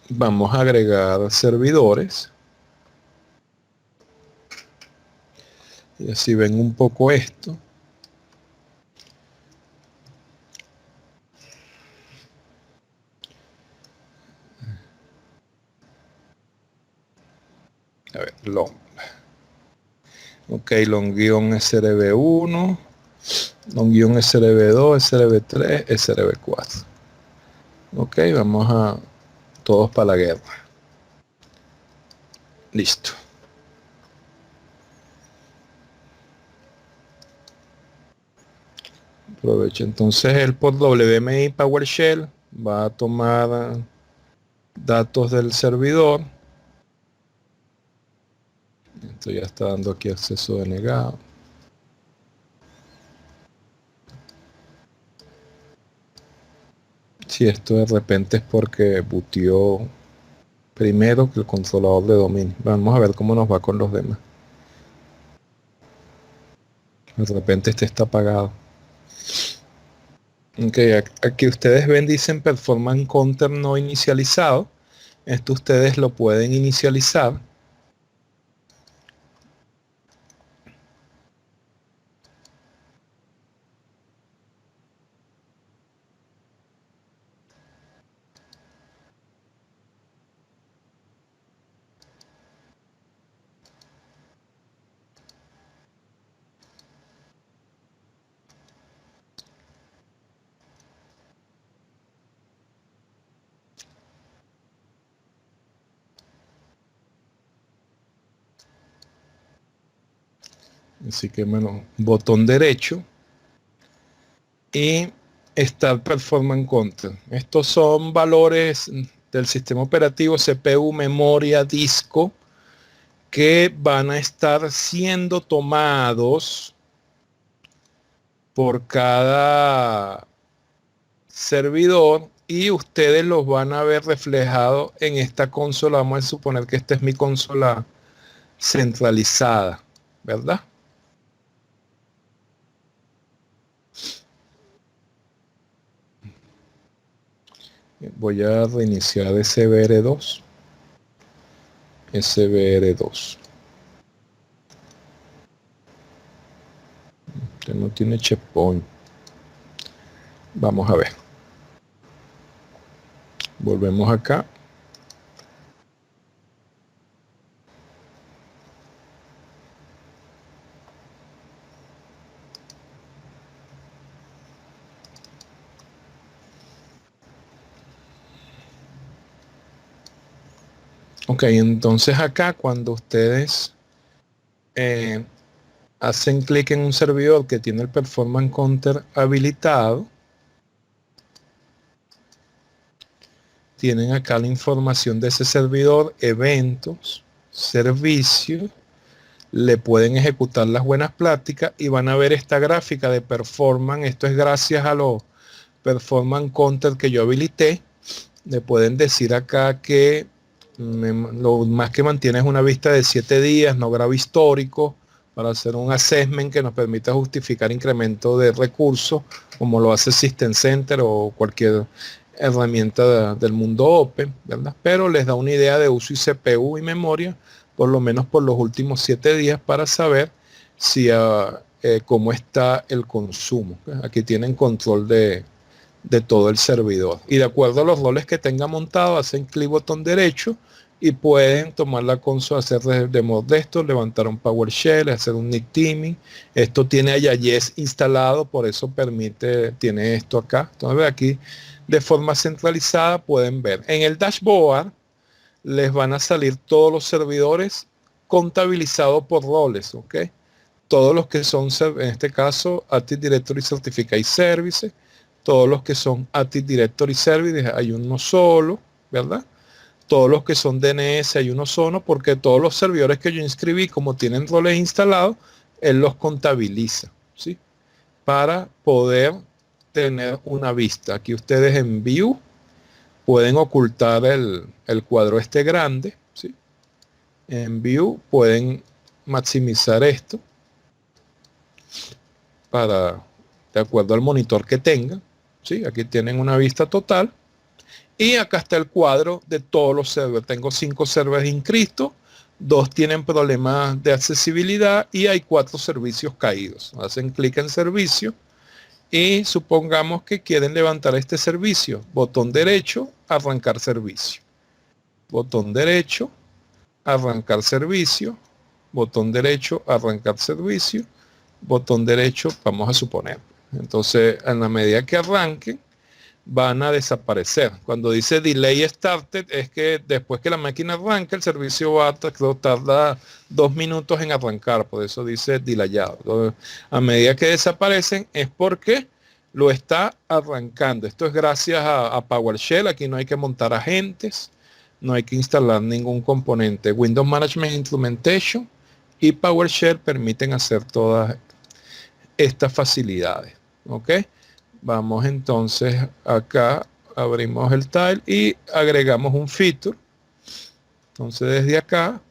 vamos a agregar servidores y así ven un poco esto. A ver, long. Ok, long-srb1, long-srb2, srb3, srb4. Ok, vamos a todos para la guerra. Listo. Aprovecho entonces el por WMI PowerShell va a tomar datos del servidor. Esto ya está dando aquí acceso denegado. Si esto de repente es porque booteó primero que el controlador de dominio. Vamos a ver cómo nos va con los demás. De repente este está apagado. Ok, aquí ustedes ven, dicen Performance Counter no inicializado. Esto ustedes lo pueden inicializar. Así que bueno, botón derecho y Start Performance Counter. Estos son valores del sistema operativo, CPU, memoria, disco, que van a estar siendo tomados por cada servidor y ustedes los van a ver reflejados en esta consola. Vamos a suponer que esta es mi consola centralizada, ¿verdad? Voy a reiniciar SBR2. SBR2. Que no tiene checkpoint. Vamos a ver. Volvemos acá. Ok, entonces acá cuando ustedes hacen clic en un servidor que tiene el Performance Counter habilitado, tienen acá la información de ese servidor, eventos, servicios, le pueden ejecutar las buenas prácticas y van a ver esta gráfica de performance. Esto es gracias a los Performance Counter que yo habilité. Le pueden decir acá que lo más que mantiene es una vista de 7 días, no grado histórico, para hacer un assessment que nos permita justificar incremento de recursos, como lo hace System Center o cualquier herramienta del mundo open, ¿verdad? Pero les da una idea de uso y CPU y memoria, por lo menos por los últimos 7 días, para saber si cómo está el consumo. Aquí tienen control de todo el servidor. Y de acuerdo a los roles que tenga montado, hacen clic botón derecho y pueden tomar la consola, hacer demo de esto, levantar un PowerShell, hacer un nick teaming. Esto tiene a Yes instalado, por eso tiene esto acá. Entonces aquí de forma centralizada pueden ver. En el dashboard les van a salir todos los servidores contabilizados por roles, ¿ok? Todos los que son, en este caso, Active Directory Certificate Services, todos los que son Active Directory Services, hay uno solo, ¿verdad? Todos los que son DNS hay uno solo, porque todos los servidores que yo inscribí, como tienen roles instalados, él los contabiliza. ¿sí? Para poder tener una vista. Aquí ustedes en View pueden ocultar el cuadro este grande, ¿sí? En View pueden maximizar esto para, de acuerdo al monitor que tengan, ¿sí? Aquí tienen una vista total. Y acá está el cuadro de todos los servers. Tengo 5 servers inscritos, 2 tienen problemas de accesibilidad y hay 4 servicios caídos. Hacen clic en servicio y supongamos que quieren levantar este servicio. Botón derecho, arrancar servicio. Botón derecho, arrancar servicio. Botón derecho, arrancar servicio. Botón derecho, vamos a suponer. Entonces, en la medida que arranquen, van a desaparecer. Cuando dice delay started, es que después que la máquina arranca, el servicio va a tardar 2 minutos en arrancar, por eso dice delayado. A medida que desaparecen es porque lo está arrancando. Esto es gracias a PowerShell. Aquí no hay que montar agentes, no hay que instalar ningún componente. Windows Management Implementation y PowerShell permiten hacer todas estas facilidades. ¿Ok? Vamos entonces acá, abrimos el tile y agregamos un feature. Entonces desde acá,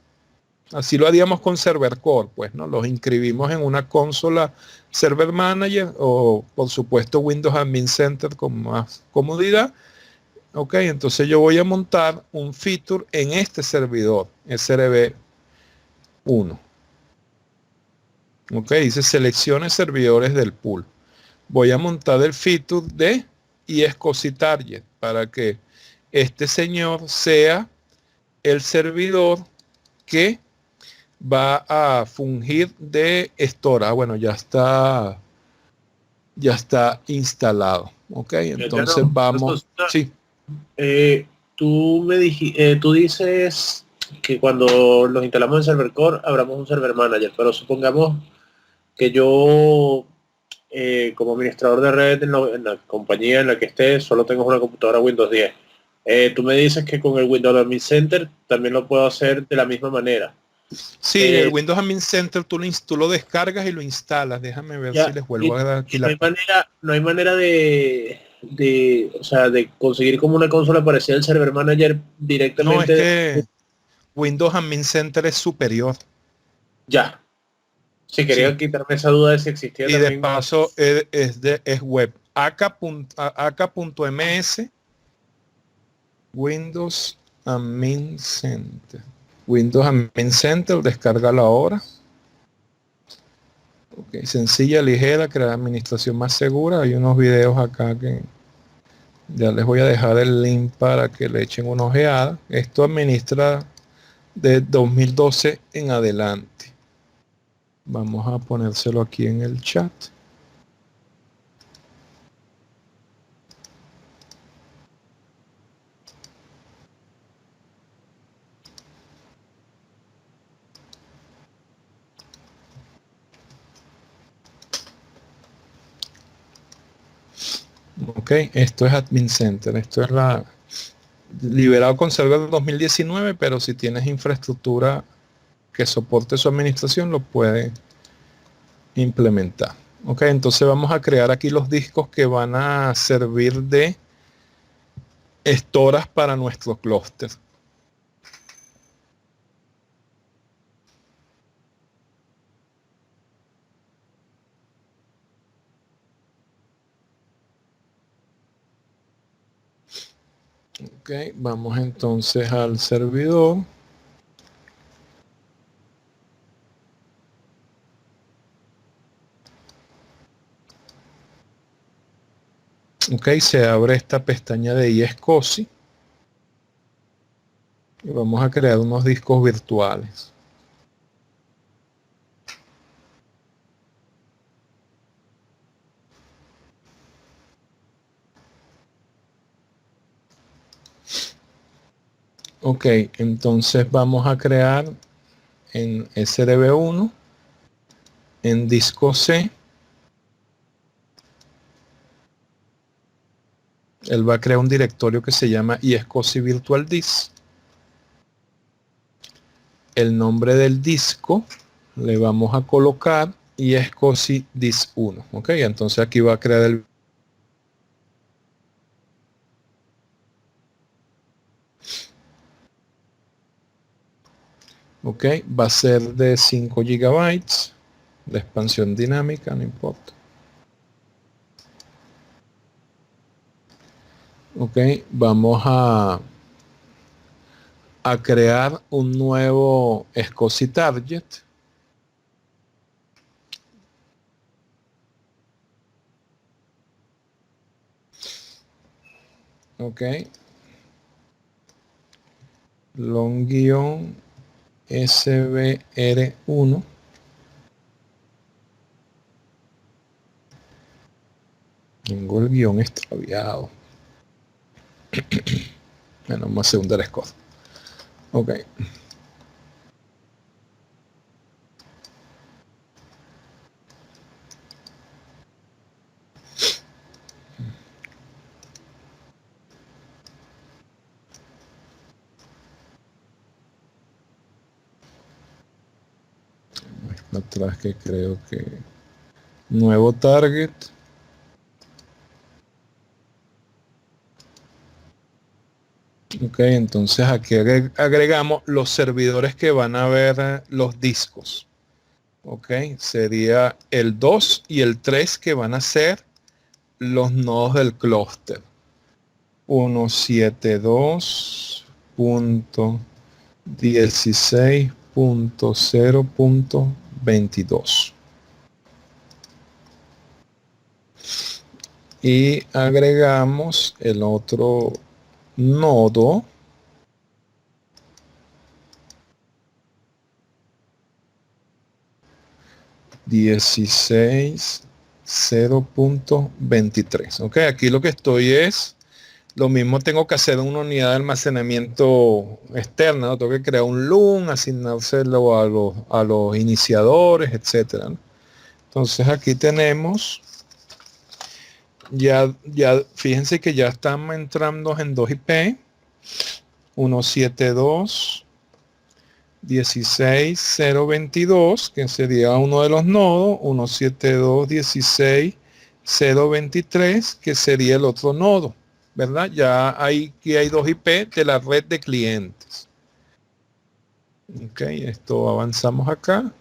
así lo haríamos con Server Core, pues, ¿no? Los inscribimos en una consola Server Manager o, por supuesto, Windows Admin Center con más comodidad. Ok, entonces yo voy a montar un feature en este servidor, SRB1. Ok, dice seleccione servidores del pool. Voy a montar el feature de ESCOSI Target para que este señor sea el servidor que va a fungir de store. Bueno, ya está instalado. Ok, entonces vamos. Sí. Tú dices que cuando los instalamos en Server Core abramos un Server Manager, pero supongamos que yo como administrador de red en la compañía en la que esté solo tengo una computadora Windows 10. Tú me dices que con el Windows Admin Center también lo puedo hacer de la misma manera. Sí, el Windows Admin Center tú lo descargas y lo instalas. Déjame ver si les vuelvo a dar aquí no hay manera de conseguir como una consola parecida al Server Manager directamente. No, es que Windows Admin Center es superior. Ya. Si quería quitarme esa duda de si existía. Y también. De paso es web. AK.ms Windows Admin Center. Windows Admin Center, descárgalo ahora. Okay, sencilla, ligera, crear administración más segura. Hay unos videos acá que ya les voy a dejar el link para que le echen una ojeada. Esto administra de 2012 en adelante. Vamos a ponérselo aquí en el chat. Ok, esto es Admin Center. Esto es liberado con server 2019, pero si tienes infraestructura que soporte su administración, lo puede implementar. Ok, entonces vamos a crear aquí los discos que van a servir de estoras para nuestro clúster. Ok, vamos entonces al servidor. Ok, se abre esta pestaña de iSCSI y vamos a crear unos discos virtuales. Ok, entonces vamos a crear en SRB1, en disco C. Él va a crear un directorio que se llama iSCSI Virtual Disk. El nombre del disco le vamos a colocar y SCSI dis 1. Ok, entonces aquí va a crear el ok, va a ser de 5 gigabytes de expansión dinámica, no importa. Ok, vamos a crear un nuevo SCSI target. Ok, long-sbr1. Tengo el guión extraviado. Bueno, vamos a hacer un del score. Ok. Atrás que creo que nuevo target. Ok, entonces aquí agregamos los servidores que van a ver los discos. Ok, sería el 2 y el 3 que van a ser los nodos del clúster. 172.16.0.22 y agregamos el otro nodo .16 0.23. Ok, aquí lo que estoy es lo mismo, tengo que hacer una unidad de almacenamiento externa, ¿no? Tengo que crear un LUN, asignárselo a los iniciadores, etcétera, ¿no? Entonces aquí tenemos ya fíjense que ya estamos entrando en 2 IP 172.16.0.22, que sería uno de los nodos, 172.16.0.23, que sería el otro nodo, ¿verdad? Ya aquí hay 2 IP de la red de clientes. Ok, esto avanzamos acá.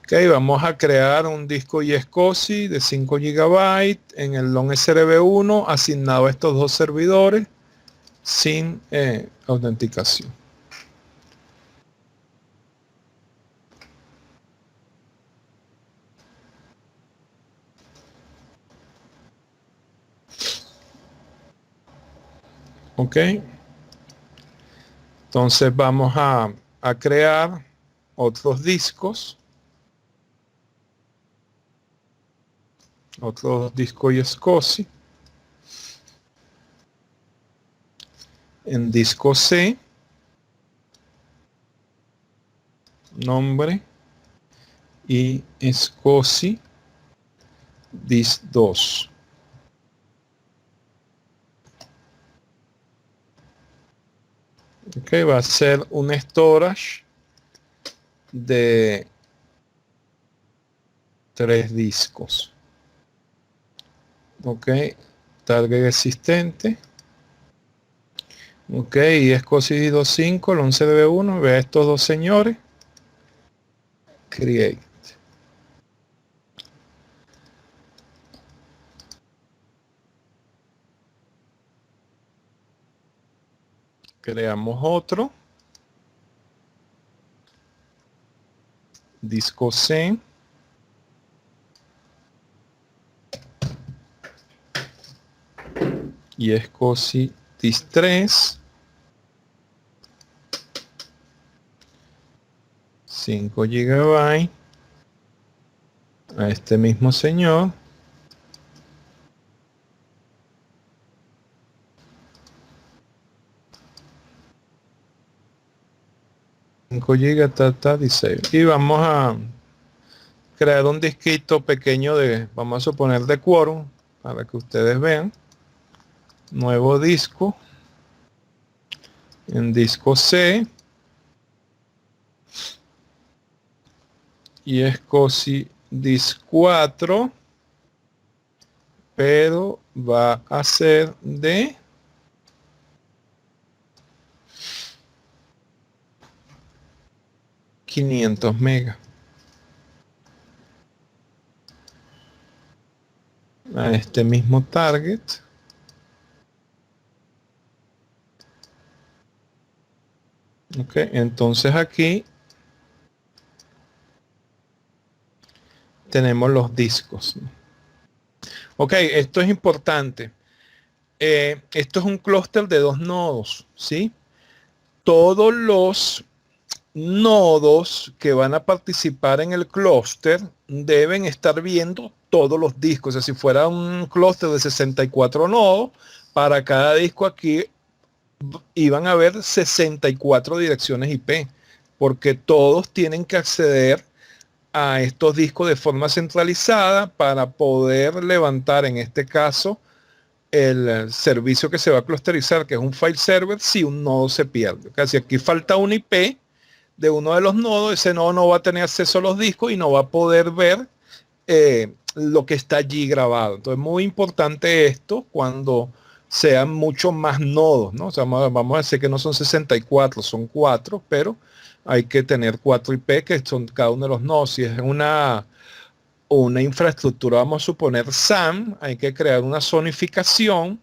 Ok, vamos a crear un disco SCSI de 5 GB en el long SRB1 asignado a estos dos servidores sin autenticación. Ok, entonces vamos a crear otros discos, otros discos SCSI en disco C, nombre y SCSI dis 2. Ok, va a ser un storage de 3 discos. Ok, target existente. Ok, y SCSI 2.5, el 11DB1, ve a estos dos señores. Create. Creamos otro. Disco C. Y SCSI dis 3. 5 GB a este mismo señor. 5 GB, dice. Y vamos a crear un disquito pequeño de, vamos a suponer de quórum, para que ustedes vean. Nuevo disco. En disco C. Y SCSI disk 4, pero va a ser de 500 megas. A este mismo target. Ok, entonces aquí tenemos los discos. Ok, esto es importante. Esto es un clúster de 2 nodos, ¿sí? Todos los nodos que van a participar en el clúster deben estar viendo todos los discos. O sea, si fuera un clúster de 64 nodos, para cada disco aquí iban a haber 64 direcciones IP, porque todos tienen que acceder a estos discos de forma centralizada para poder levantar, en este caso, el servicio que se va a clusterizar, que es un file server, si un nodo se pierde. Casi aquí falta un IP de uno de los nodos, ese nodo no va a tener acceso a los discos y no va a poder ver lo que está allí grabado. Entonces, muy importante esto cuando sean muchos más nodos, ¿no? O sea, vamos a decir que no son 64, son 4, pero hay que tener 4 IP que son cada uno de los nodos. Si es una infraestructura, vamos a suponer SAN, hay que crear una zonificación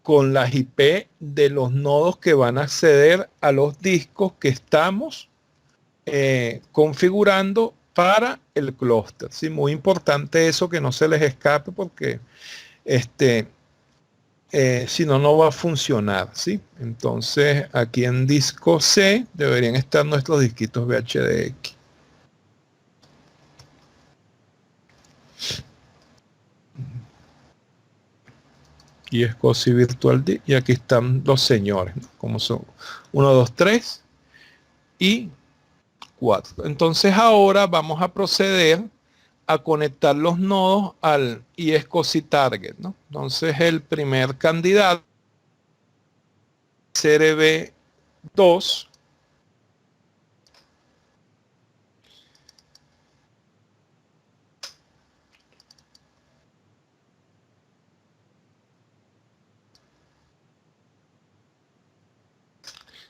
con las IP de los nodos que van a acceder a los discos que estamos configurando para el clúster. ¿Sí? Muy importante eso, que no se les escape, porque si no, no va a funcionar. ¿Sí? Entonces, aquí en disco C deberían estar nuestros disquitos VHDX. Y es COSI Virtual D. Y aquí están los señores, ¿no? Como son 1, 2, 3 y 4. Entonces ahora vamos a proceder a conectar los nodos al ISCOSI Target, ¿no? Entonces el primer candidato, CRB2,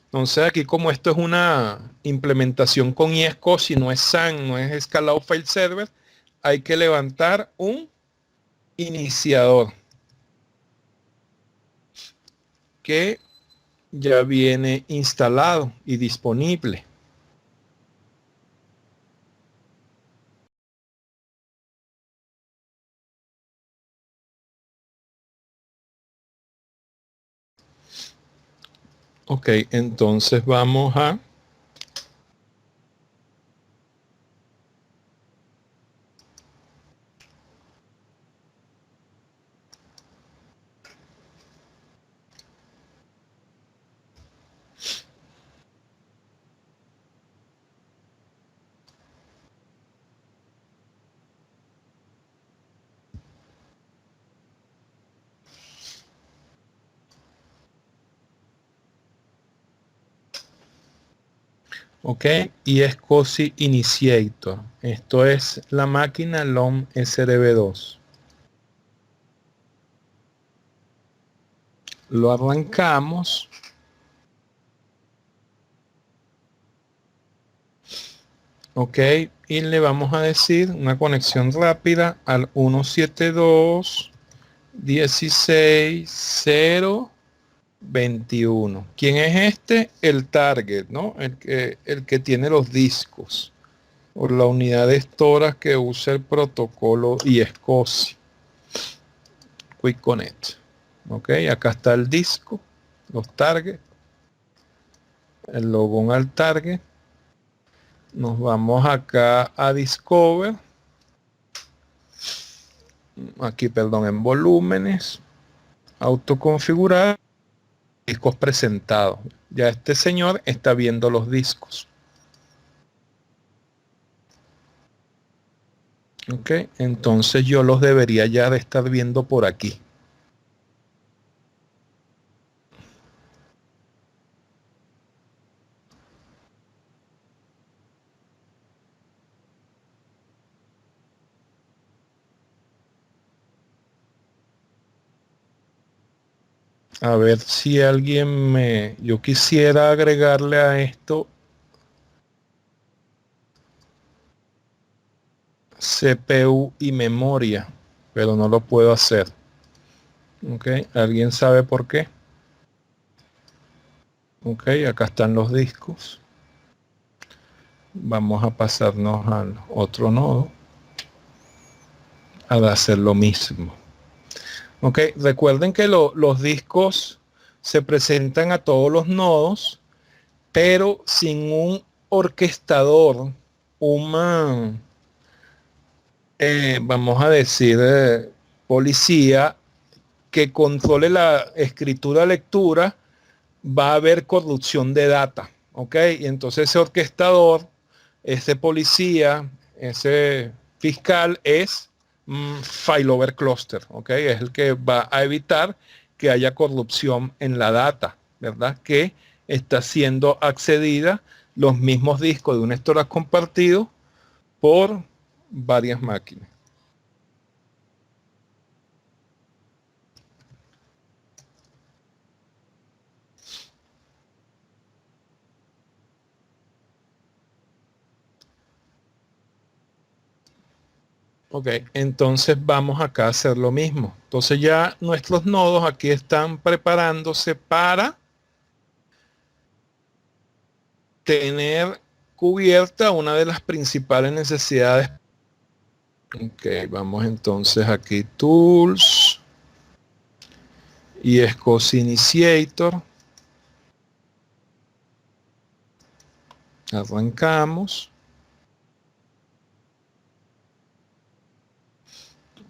entonces aquí, como esto es una implementación con ISCOSI, no es SAN, no es escalado file server, hay que levantar un iniciador que ya viene instalado y disponible. Ok, entonces vamos a ok, y es COSI Initiator. Esto es la máquina LOM SRB2. Lo arrancamos. Ok, y le vamos a decir una conexión rápida al 172.16.0.21. ¿Quién es este? El target, ¿no? El que tiene los discos. O la unidad de storage que usa el protocolo ISCOSI. Quick Connect. Ok, acá está el disco, los targets, el logón al target. Nos vamos acá a Discover. Aquí, perdón, en volúmenes. Autoconfigurar. Discos presentados. Ya este señor está viendo los discos. Ok, entonces yo los debería ya de estar viendo por aquí. A ver si alguien yo quisiera agregarle a esto CPU y memoria, pero no lo puedo hacer. Ok, ¿alguien sabe por qué? Ok, acá están los discos. Vamos a pasarnos al otro nodo a hacer lo mismo. Ok, recuerden que los discos se presentan a todos los nodos, pero sin un orquestador, vamos a decir, policía que controle la escritura-lectura, va a haber corrupción de data. Ok, y entonces ese orquestador, ese policía, ese fiscal es failover cluster, ¿ok? Es el que va a evitar que haya corrupción en la data, ¿verdad? Que está siendo accedida los mismos discos de un storage compartido por varias máquinas. Ok, entonces vamos acá a hacer lo mismo. Entonces ya nuestros nodos aquí están preparándose para tener cubierta una de las principales necesidades. Ok, vamos entonces aquí Tools y SCOS Initiator. Arrancamos.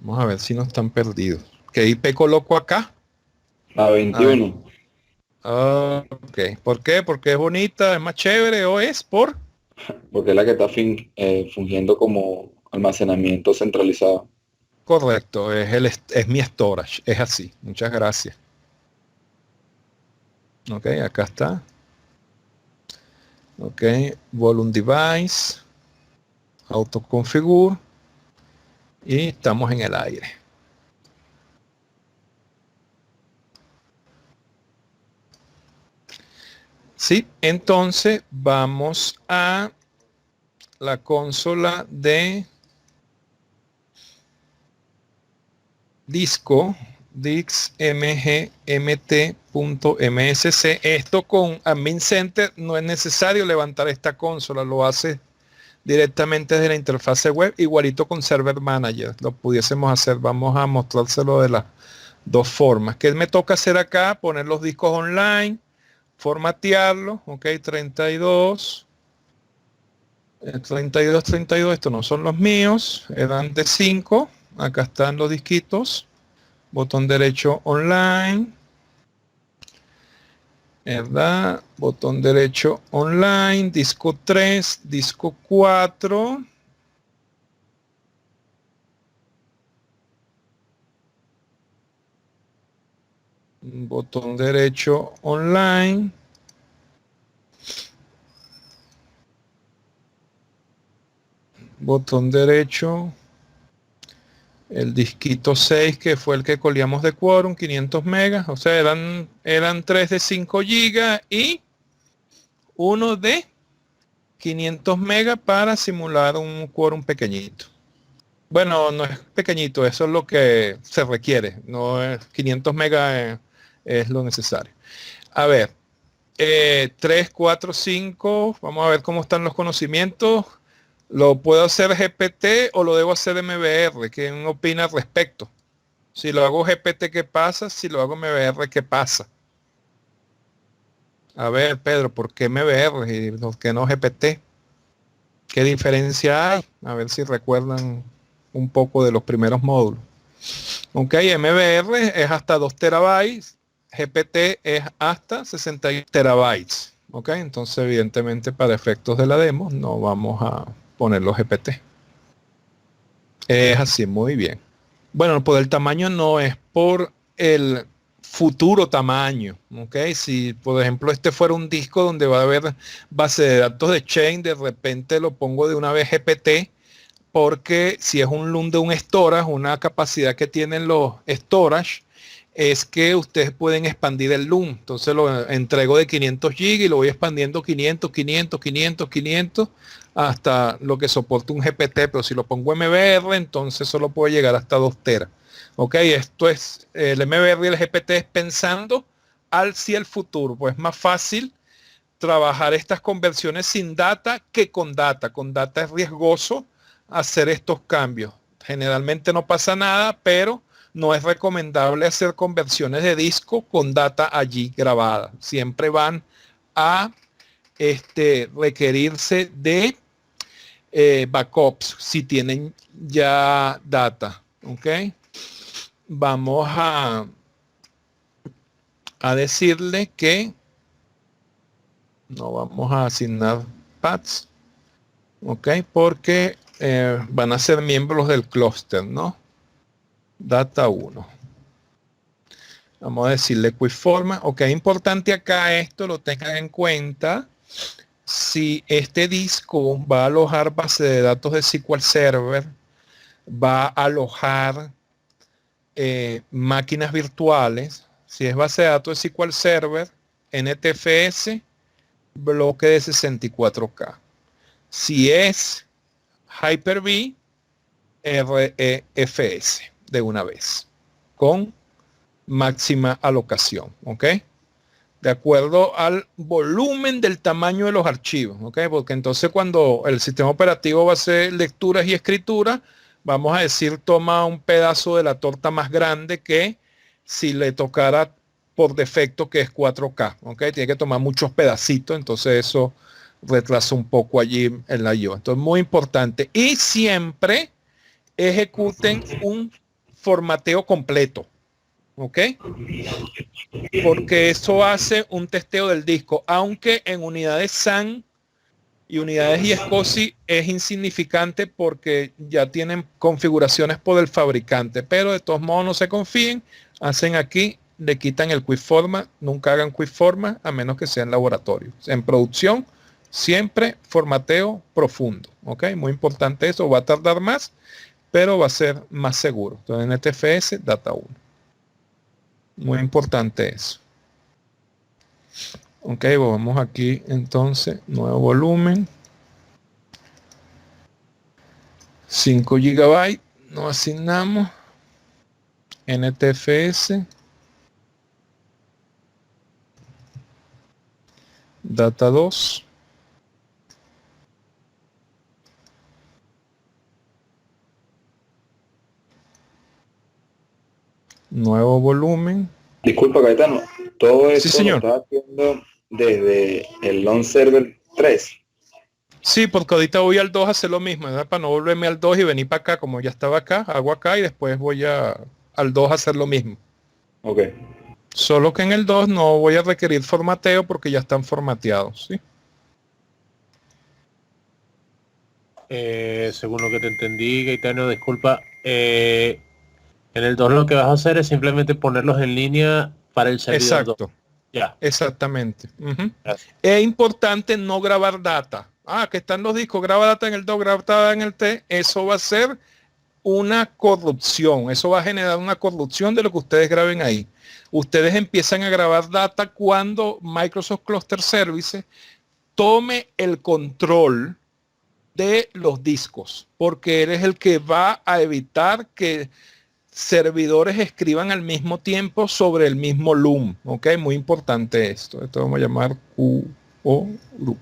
Vamos a ver si no están perdidos. ¿Qué IP coloco acá? La 21. Ok, ¿por qué? Porque es bonita, es más chévere o es por... Porque es la que está fungiendo como almacenamiento centralizado. Correcto, es mi storage, es así. Muchas gracias. Ok, acá está. Ok, volume device, autoconfigure y estamos en el aire. Sí, entonces vamos a la consola de disco dixmgmt.msc. Esto con Admin Center no es necesario levantar esta consola, lo hace directamente desde la interfase web, igualito con Server Manager, lo pudiésemos hacer. Vamos a mostrárselo de las dos formas. ¿Qué me toca hacer acá? Poner los discos online, formatearlo, ok, 32, 32, estos no son los míos, eran de 5, acá están los disquitos, botón derecho online, ¿verdad? Botón derecho online, disco 3, disco 4, botón derecho online, botón derecho, el disquito 6 que fue el que colíamos de quórum, 500 megas, o sea, eran 3 de 5 gigas y uno de 500 megas para simular un quórum pequeñito. Bueno, no es pequeñito, eso es lo que se requiere, no es 500 megas es lo necesario. A ver, 3, 4, 5, vamos a ver cómo están los conocimientos. ¿Lo puedo hacer GPT o lo debo hacer MBR? ¿Quién opina al respecto? Si lo hago GPT, ¿qué pasa? Si lo hago MBR, ¿qué pasa? A ver, Pedro, ¿por qué MBR y por qué no GPT? ¿Qué diferencia hay? A ver si recuerdan un poco de los primeros módulos. Ok, MBR es hasta 2 terabytes, GPT es hasta 60 terabytes. Ok, entonces evidentemente para efectos de la demo no vamos a poner los GPT. Es así, muy bien. Bueno, por el tamaño no es por el futuro tamaño, ¿ok? Si, por ejemplo, este fuera un disco donde va a haber base de datos de Chain, de repente lo pongo de una vez GPT, porque si es un LUN de un storage, una capacidad que tienen los storage, es que ustedes pueden expandir el LUM. Entonces lo entrego de 500 GB y lo voy expandiendo 500, 500, 500, 500 hasta lo que soporte un GPT, pero si lo pongo MBR, entonces solo puede llegar hasta 2 teras. Ok, esto es el MBR y el GPT es pensando hacia el futuro, pues es más fácil trabajar estas conversiones sin data que con data. Con data es riesgoso hacer estos cambios. Generalmente no pasa nada, pero no es recomendable hacer conversiones de disco con data allí grabada. Siempre van a requerirse de backups si tienen ya data. ¿Ok? Vamos a decirle que no vamos a asignar paths, ¿ok? Porque van a ser miembros del clúster, ¿no? Data 1. Vamos a decirle quickformat. Ok, importante acá esto, lo tengan en cuenta. Si este disco va a alojar base de datos de SQL Server, va a alojar máquinas virtuales. Si es base de datos de SQL Server, NTFS, bloque de 64K. Si es Hyper-V, REFS de una vez, con máxima alocación, ¿ok? De acuerdo al volumen del tamaño de los archivos, ¿ok? Porque entonces cuando el sistema operativo va a hacer lecturas y escrituras, vamos a decir, toma un pedazo de la torta más grande que si le tocara por defecto que es 4K, ¿ok? Tiene que tomar muchos pedacitos, entonces eso retrasa un poco allí en la I/O. Entonces, muy importante. Y siempre ejecuten un formateo completo, ¿ok? Porque eso hace un testeo del disco, aunque en unidades SAN y unidades iSCSI es insignificante porque ya tienen configuraciones por el fabricante, pero de todos modos no se confíen, hacen aquí, le quitan el quick format, nunca hagan quick format a menos que sea en laboratorio. En producción, siempre formateo profundo, ¿ok? Muy importante eso, va a tardar más, pero va a ser más seguro. Entonces, NTFS, Data 1. Muy importante eso. Ok, vamos aquí entonces, nuevo volumen. 5 GB, nos asignamos. NTFS. Data 2. Nuevo volumen. Disculpa, Gaetano, todo Sí, esto lo señor. estás haciendo desde el LON Server 3. Sí, porque ahorita voy al 2 a hacer lo mismo, ¿verdad? Para no volverme al 2 y venir para acá, como ya estaba acá, hago acá y después voy al 2 a hacer lo mismo. Ok. Solo que en el 2 no voy a requerir formateo porque ya están formateados, ¿sí? Según lo que te entendí, Gaetano, disculpa, en el 2 lo que vas a hacer es simplemente ponerlos en línea para el servidor 2. Exacto. Ya, Exactamente. Ujú. gracias. Es importante no grabar data. Ah, que están los discos, graba data en el 2, graba data en el T. Eso va a ser una corrupción. Eso va a generar una corrupción de lo que ustedes graben ahí. Ustedes empiezan a grabar data cuando Microsoft Cluster Services tome el control de los discos, porque eres el que va a evitar que servidores escriban al mismo tiempo sobre el mismo LUM. Ok, muy importante esto. Esto vamos a llamar QO group.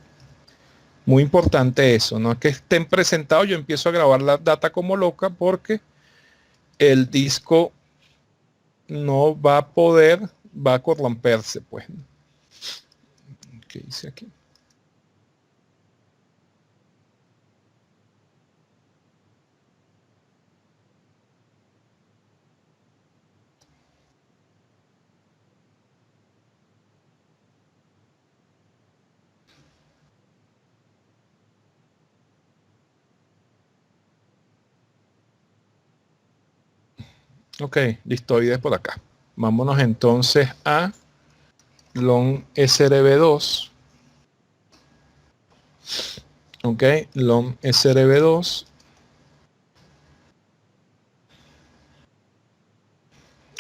Muy importante eso, no es que estén presentados, yo empiezo a grabar la data como loca porque el disco no va a poder, va a corromperse, pues. ¿Qué hice aquí? Ok, listo, y por acá. Vámonos entonces a LON SRB2. Ok, LON SRB2.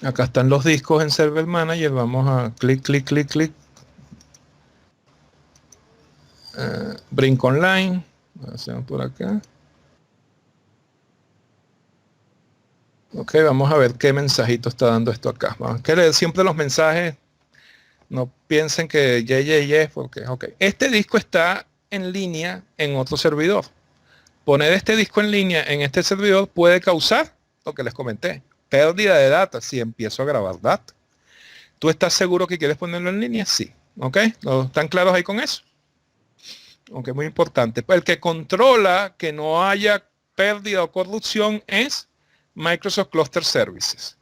Acá están los discos en Server Manager. Vamos a clic, clic, clic, clic. Bring online. Hacemos por acá. Ok, vamos a ver qué mensajito está dando esto acá. Vamos a leer siempre los mensajes. No piensen que yes, porque ok. Este disco está en línea en otro servidor. Poner este disco en línea en este servidor puede causar lo que les comenté, pérdida de data si empiezo a grabar data. ¿Tú estás seguro que quieres ponerlo en línea? Sí. ¿Ok? ¿Están claros ahí con eso? Ok, muy importante. El que controla que no haya pérdida o corrupción es Microsoft Cluster Services.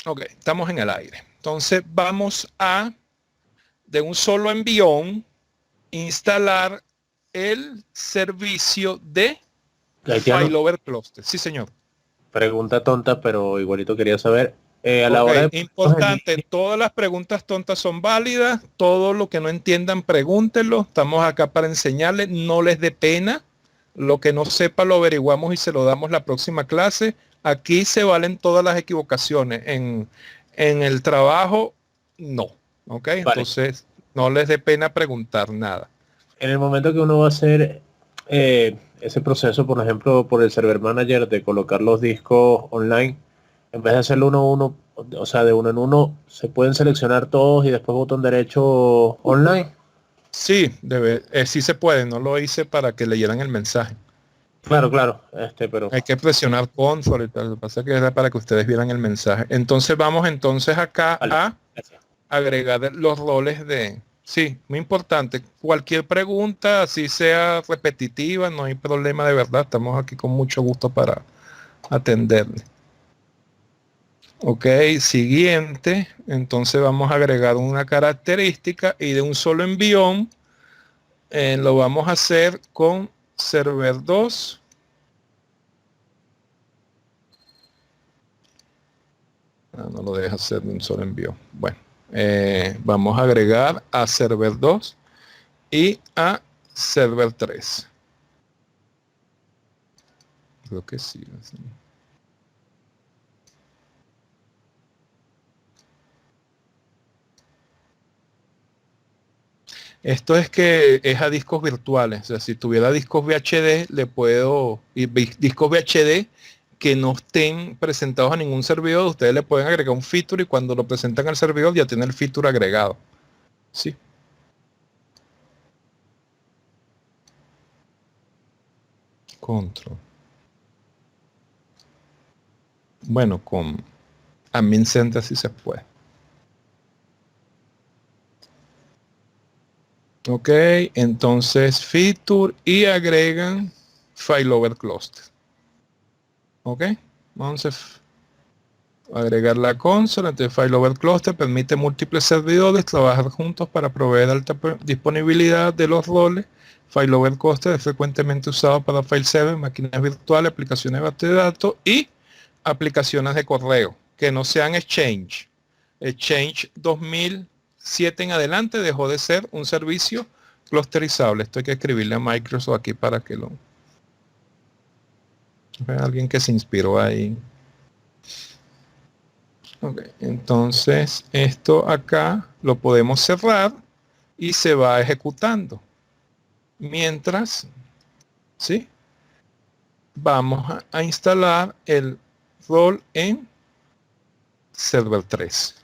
Ok, estamos en el aire. Entonces vamos a, de un solo envión, instalar el servicio de Gaetiano, Failover Cluster. Sí, señor. pregunta tonta, pero igualito quería saber. A la hora de... Importante, todas las preguntas tontas son válidas, todo lo que no entiendan, pregúntenlo. Estamos acá para enseñarles, no les dé pena. Lo que no sepa lo averiguamos y se lo damos la próxima clase. Aquí se valen todas las equivocaciones. En el trabajo, no. ¿Ok? Vale. Entonces, no les dé pena preguntar nada. En el momento que uno va a hacer ese proceso, por ejemplo, por el Server Manager de colocar los discos online, en vez de hacerlo uno a uno, o sea, de uno en uno, se pueden seleccionar todos y después botón derecho online. Sí, sí se puede. No lo hice para que leyeran el mensaje. Claro, pero... Hay que presionar console y tal. Lo que pasa es que era para que ustedes vieran el mensaje. Entonces vamos entonces acá Vale, a gracias. agregar los roles de... Sí, muy importante. Cualquier pregunta, así sea repetitiva, no hay problema de verdad. Estamos aquí con mucho gusto para atenderle. Ok, siguiente. Entonces vamos a agregar una característica y de un solo envión lo vamos a hacer con server 2. No lo deja hacer de un solo envío. Bueno, vamos a agregar a server 2 y a server 3. Creo que sí. Esto es que es a discos virtuales. O sea, si tuviera discos VHD, le puedo... Y discos VHD que no estén presentados a ningún servidor, ustedes le pueden agregar un feature y cuando lo presentan al servidor ya tiene el feature agregado. Sí. Control. Bueno, con Admin Center sí se puede. Ok, entonces feature y agregan Failover Cluster. Ok, vamos a agregar la consola. Entonces Failover Cluster permite múltiples servidores trabajar juntos para proveer alta disponibilidad de los roles. Failover Cluster es frecuentemente usado para file server, máquinas virtuales, aplicaciones de base de datos y aplicaciones de correo que no sean Exchange. Exchange 2007 en adelante dejó de ser un servicio clusterizable. Esto hay que escribirle a Microsoft aquí para que lo... Alguien que se inspiró ahí. Ok, entonces esto acá lo podemos cerrar y se va ejecutando. Mientras, ¿sí? Vamos a instalar el rol en server 3.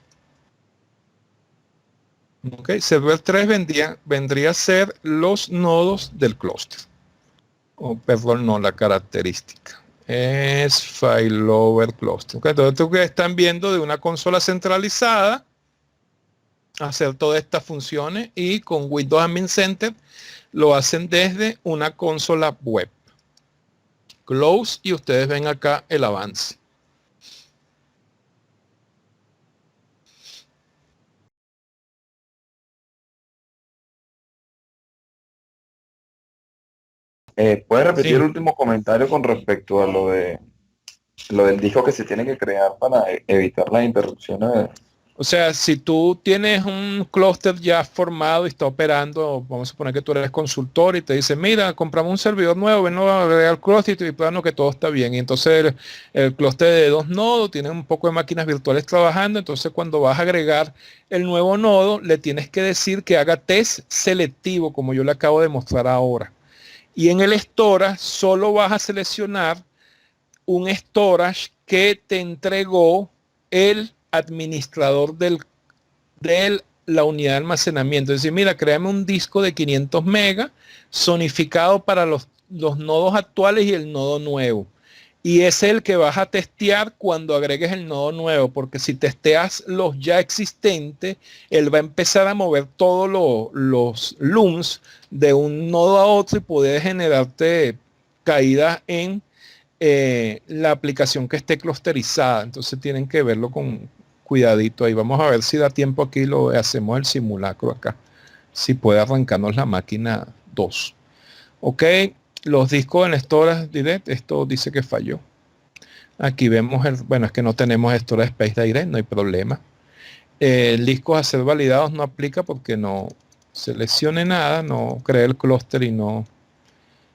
Ok, server 3 vendría a ser los nodos del clúster. Perdón, no, la característica. Es Failover Cluster. Okay, entonces tú que están viendo de una consola centralizada hacer todas estas funciones y con Windows Admin Center lo hacen desde una consola web. Close y ustedes ven acá el avance. ¿Puedes repetir Sí. el último comentario con respecto a lo del disco que se tiene que crear para evitar las interrupciones O sea, si tú tienes un clúster ya formado y está operando, vamos a suponer que tú eres consultor y te dice, mira, compramos un servidor nuevo, ven a agregar el clúster y plano que todo está bien. Y entonces el clúster de 2 nodos tiene un poco de máquinas virtuales trabajando. Entonces cuando vas a agregar el nuevo nodo, le tienes que decir que haga test selectivo, como yo le acabo de mostrar ahora. Y en el storage solo vas a seleccionar un storage que te entregó el administrador de la unidad de almacenamiento. Es decir, mira, créame un disco de 500 megas zonificado para los nodos actuales y el nodo nuevo. Y es el que vas a testear cuando agregues el nodo nuevo, porque si testeas los ya existentes, él va a empezar a mover todos los LUMs de un nodo a otro y puede generarte caídas en la aplicación que esté clusterizada. Entonces tienen que verlo con cuidadito ahí. Vamos a ver si da tiempo aquí, lo hacemos el simulacro acá. Si puede arrancarnos la máquina 2. Ok, los discos en Storage Direct, esto dice que falló. Aquí vemos bueno, es que no tenemos Storage Space Direct, no hay problema. El disco a ser validados no aplica porque no seleccione nada, no cree el clúster y no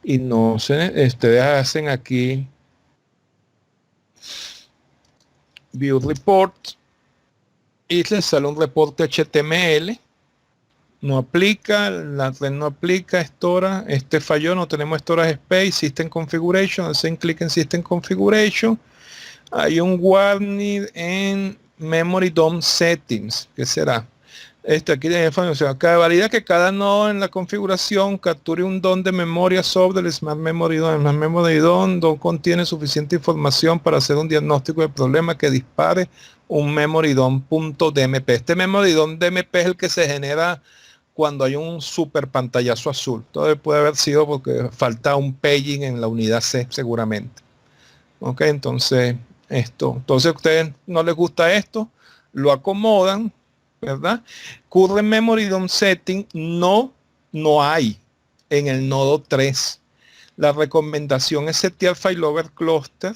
ustedes hacen aquí View Report y les sale un reporte HTML. No aplica, la red no aplica, Storage, falló, no tenemos Storage Space, System Configuration, hacen clic en System Configuration. Hay un warning en Memory DOM Settings, ¿qué será? Aquí de información, cada valida que cada nodo en la configuración capture un DOM de memoria sobre el Smart Memory DOM. El Smart Memory DOM contiene suficiente información para hacer un diagnóstico del problema que dispare un Memory DOM.dmp. Este Memory DOM DMP es el que se genera cuando hay un super pantallazo azul. Todo puede haber sido porque falta un paging en la unidad C seguramente. Ok, entonces entonces a ustedes no les gusta esto, lo acomodan, ¿verdad? Current Memory DOM Setting no hay en el nodo 3. La recomendación es setear Failover Cluster,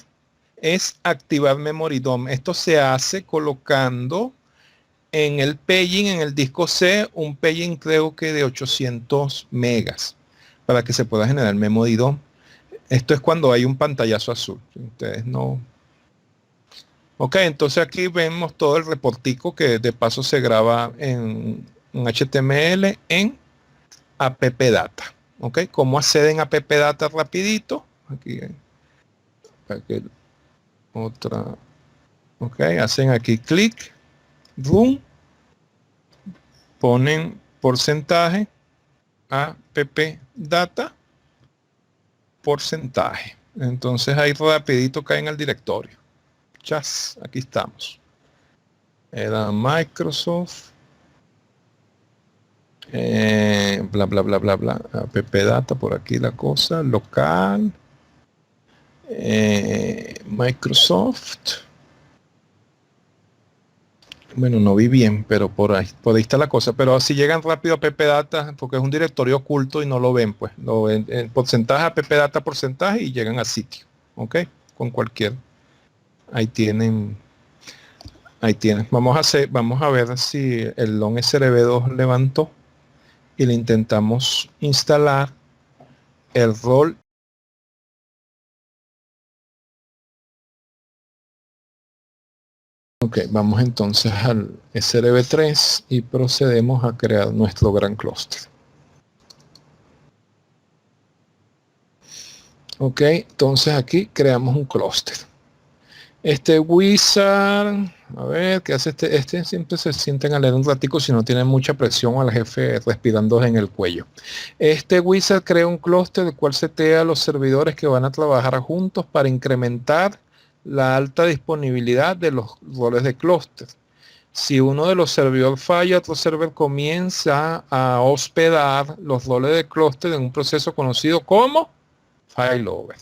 es activar Memory DOM. Esto se hace colocando en el paging, en el disco C, un paging creo que de 800 megas para que se pueda generar Memory DOM. Esto es cuando hay un pantallazo azul. Ustedes no... Ok, entonces aquí vemos todo el reportico que de paso se graba en HTML en AppData. Ok, ¿cómo acceden a AppData rapidito? Aquí, otra. Ok, hacen aquí clic, run, ponen porcentaje, AppData, porcentaje. Entonces ahí rapidito caen al directorio. Chas, aquí estamos. Era Microsoft. Bla, bla, bla, bla, bla. AppData, por aquí la cosa. Local. Microsoft. Bueno, no vi bien, pero por ahí está la cosa. Pero si llegan rápido a AppData, porque es un directorio oculto y no lo ven, pues. Lo ven en porcentaje, AppData porcentaje y llegan a sitio. ¿Ok? Con cualquier. Ahí tienen. Vamos a ver si el long SRB2 levantó y le intentamos instalar el rol. Ok, vamos entonces al SRB3 y procedemos a crear nuestro gran clúster. Ok, entonces aquí creamos un clúster. Este wizard, a ver, ¿qué hace este? Siempre se sienten a leer un ratico si no tienen mucha presión al jefe respirando en el cuello. Este wizard crea un clúster del cual setea a los servidores que van a trabajar juntos para incrementar la alta disponibilidad de los roles de clúster. Si uno de los servidores falla, otro server comienza a hospedar los roles de clúster en un proceso conocido como failover.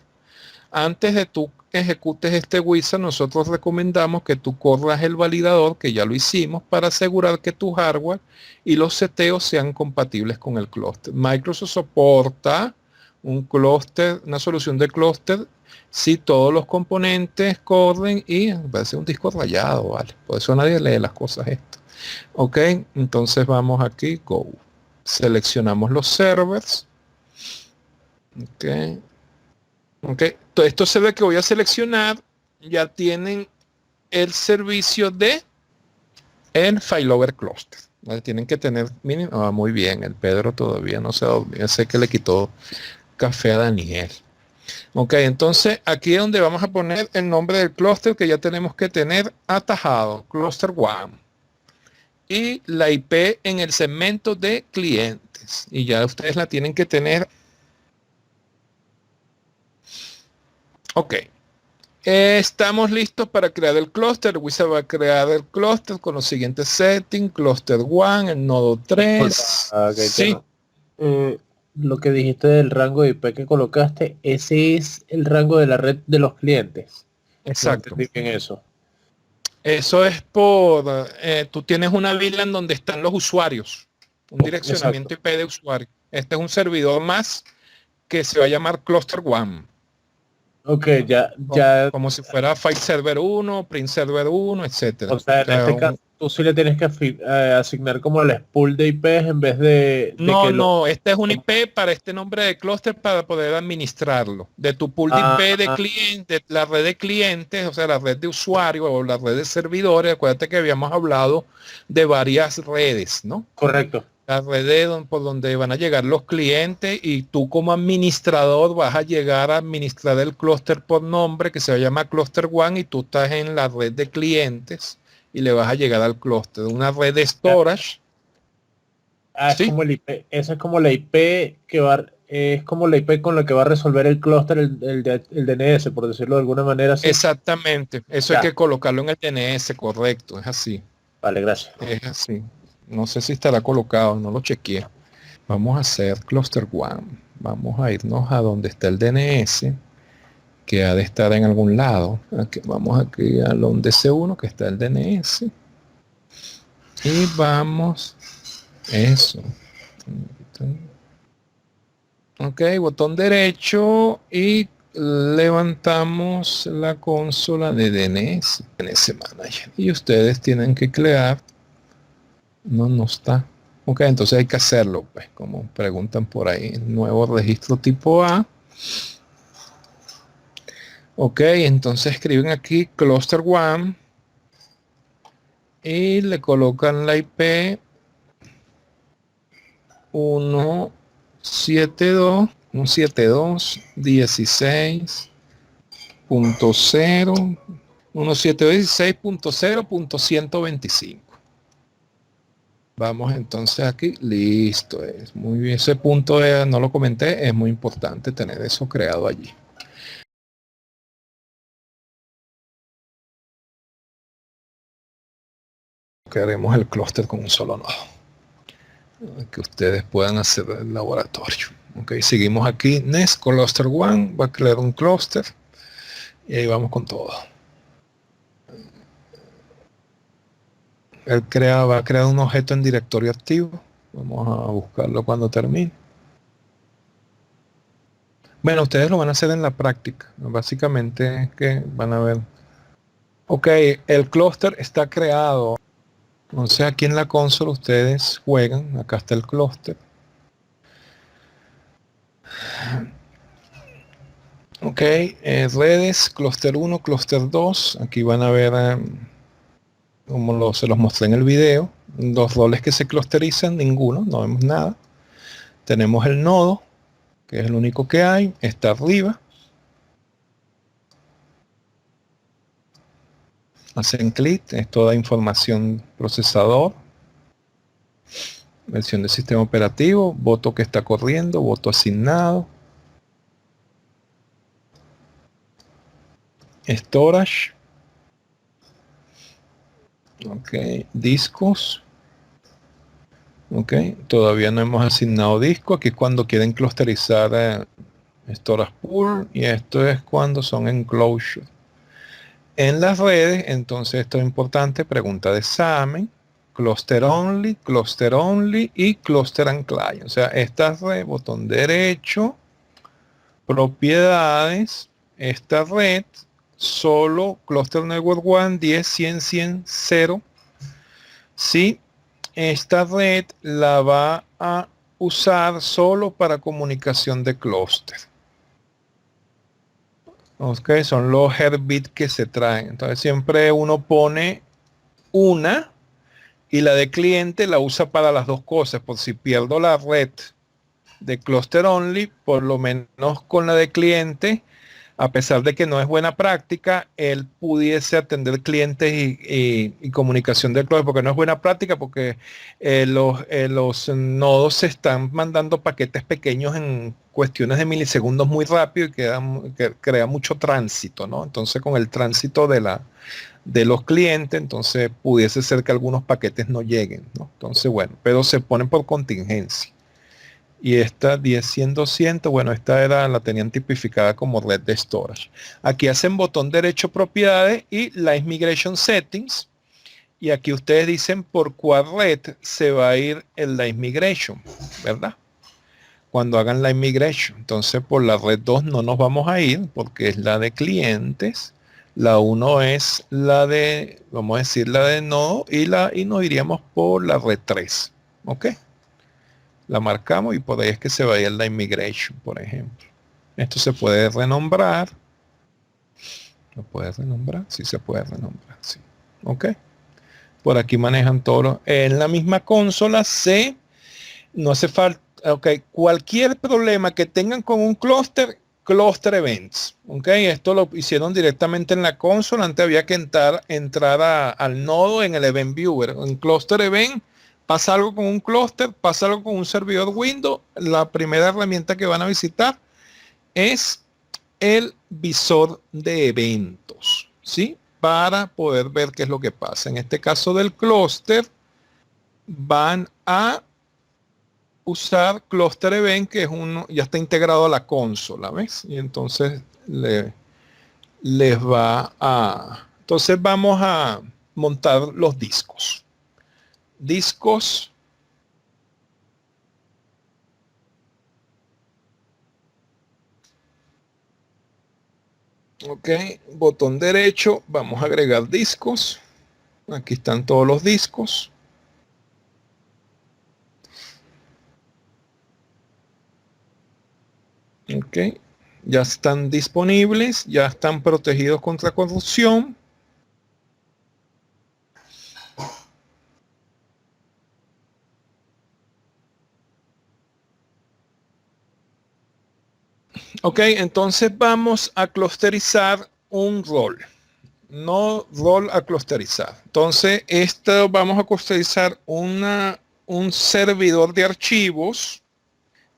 Antes de tú ejecutes este wizard, nosotros recomendamos que tú corras el validador, que ya lo hicimos, para asegurar que tu hardware y los seteos sean compatibles con el clúster. Microsoft soporta un clúster, una solución de clúster si todos los componentes corren y va a ser un disco rayado, ¿vale? Por eso nadie lee las cosas esto. Ok, entonces vamos aquí, Go. Seleccionamos los servers. Ok. Ok, todo esto se ve que voy a seleccionar, ya tienen el servicio de el failover cluster. ¿Vale? Tienen que tener mínimo. Muy bien, el Pedro todavía no se ha dormido. Sé que le quitó café a Daniel. Ok, entonces aquí es donde vamos a poner el nombre del clúster que ya tenemos que tener atajado, cluster 1. Y la IP en el segmento de clientes. Y ya ustedes la tienen que tener. Ok. Estamos listos para crear el clúster. Wizard va a crear el clúster con los siguientes settings. Cluster 1, el nodo 3. Sí. Lo que dijiste del rango de IP que colocaste, ese es el rango de la red de los clientes. Exacto. No entendí bien eso. Eso es por, tú tienes una VLAN donde están los usuarios, un direccionamiento IP de usuario. Este es un servidor más que se va a llamar Cluster 1. Ok, Como si fuera File Server 1, Print Server 1, etcétera. O sea, en este caso, tú sí le tienes que asignar como el spool de IPs en vez de no, este es un IP para este nombre de clúster para poder administrarlo. De tu pool de IP de clientes, la red de clientes, o sea, la red de usuarios o la red de servidores. Acuérdate que habíamos hablado de varias redes, ¿no? Correcto. La red por donde van a llegar los clientes y tú como administrador vas a llegar a administrar el clúster por nombre que se llama Cluster 1 y tú estás en la red de clientes y le vas a llegar al clúster. Una red de storage. Es como el IP, esa es como la IP que va, es como la IP con la que va a resolver el clúster, el DNS, por decirlo de alguna manera. ¿Sí? Exactamente, eso hay que colocarlo en el DNS, correcto, es así. Vale, gracias. Es así. No sé si estará colocado, no lo chequeé. Vamos a hacer Cluster 1. Vamos a irnos a donde está el DNS, que ha de estar en algún lado. Aquí, vamos aquí al donde C1, que está el DNS. Y vamos. Eso. Ok, botón derecho y levantamos la consola de DNS Manager. Y ustedes tienen que crear. No está. Ok, entonces hay que hacerlo, pues, como preguntan por ahí. Nuevo registro tipo A. Ok, entonces escriben aquí Cluster 1 y le colocan la IP 172.16.0, 172.16.0.125. Vamos entonces aquí, listo, es muy bien, ese punto no lo comenté, es muy importante tener eso creado allí. Crearemos el clúster con un solo nodo, que ustedes puedan hacer el laboratorio. Ok, seguimos aquí, Next Cluster 1, va a crear un clúster, y ahí vamos con todo. Él va a crear un objeto en directorio activo. Vamos a buscarlo cuando termine. Bueno, ustedes lo van a hacer en la práctica. Básicamente es que van a ver. Ok, el clúster está creado. Entonces aquí en la consola ustedes juegan. Acá está el clúster. Ok, redes, clúster 1, clúster 2. Aquí van a ver como se los mostré en el video. Los roles que se clusterizan, ninguno, no vemos nada. Tenemos el nodo, que es el único que hay, está arriba. Hacen clic, es toda información procesador, versión del sistema operativo, voto que está corriendo, voto asignado, storage, ok, discos, ok, todavía no hemos asignado disco, aquí es cuando quieren clusterizar storage pool y esto es cuando son enclosure. En las redes, entonces esto es importante, pregunta de examen, cluster only y cluster and client. O sea, esta red, botón derecho, propiedades, esta red, solo Cluster Network 1, 10, 100, 100, 0. ¿Sí? Esta red la va a usar solo para comunicación de clúster. Ok, son los herbits que se traen. Entonces siempre uno pone una y la de cliente la usa para las dos cosas. Por si pierdo la red de cluster only, por lo menos con la de cliente, a pesar de que no es buena práctica, él pudiese atender clientes y comunicación del cluster, porque no es buena práctica, porque los nodos se están mandando paquetes pequeños en cuestiones de milisegundos muy rápido y que crea mucho tránsito, ¿no? Entonces con el tránsito de los clientes, entonces pudiese ser que algunos paquetes no lleguen, ¿no? Entonces bueno, pero se ponen por contingencia. Y esta 10, 100, 200, bueno, esta la tenían tipificada como red de storage. Aquí hacen botón derecho propiedades y Line Migration Settings. Y aquí ustedes dicen por cuál red se va a ir el Line Migration, ¿verdad? Cuando hagan Line Migration. Entonces por la red 2 no nos vamos a ir porque es la de clientes. La 1 es la de, vamos a decir, la de nodo y nos iríamos por la red 3. ¿Ok? La marcamos y por ahí es que se va a ir la immigration, por ejemplo. Esto se puede renombrar. ¿Lo puede renombrar? Sí, se puede renombrar, sí. ¿Ok? Por aquí manejan todo. En la misma consola no hace falta, ok, cualquier problema que tengan con un cluster events. ¿Ok? Esto lo hicieron directamente en la consola. Antes había que entrar al nodo en el event viewer. En cluster event, pasa algo con un clúster, pasa algo con un servidor Windows, la primera herramienta que van a visitar es el visor de eventos, ¿sí? Para poder ver qué es lo que pasa. En este caso del clúster, van a usar Cluster Event, que es ya está integrado a la consola, ¿ves? Y entonces les va a... Entonces vamos a montar los discos. Discos. Ok, botón derecho, vamos a agregar discos. Aquí están todos los discos. Ok, ya están disponibles, ya están protegidos contra corrupción. Ok, entonces vamos a clusterizar un rol. No rol a clusterizar. Entonces, esto vamos a clusterizar un servidor de archivos.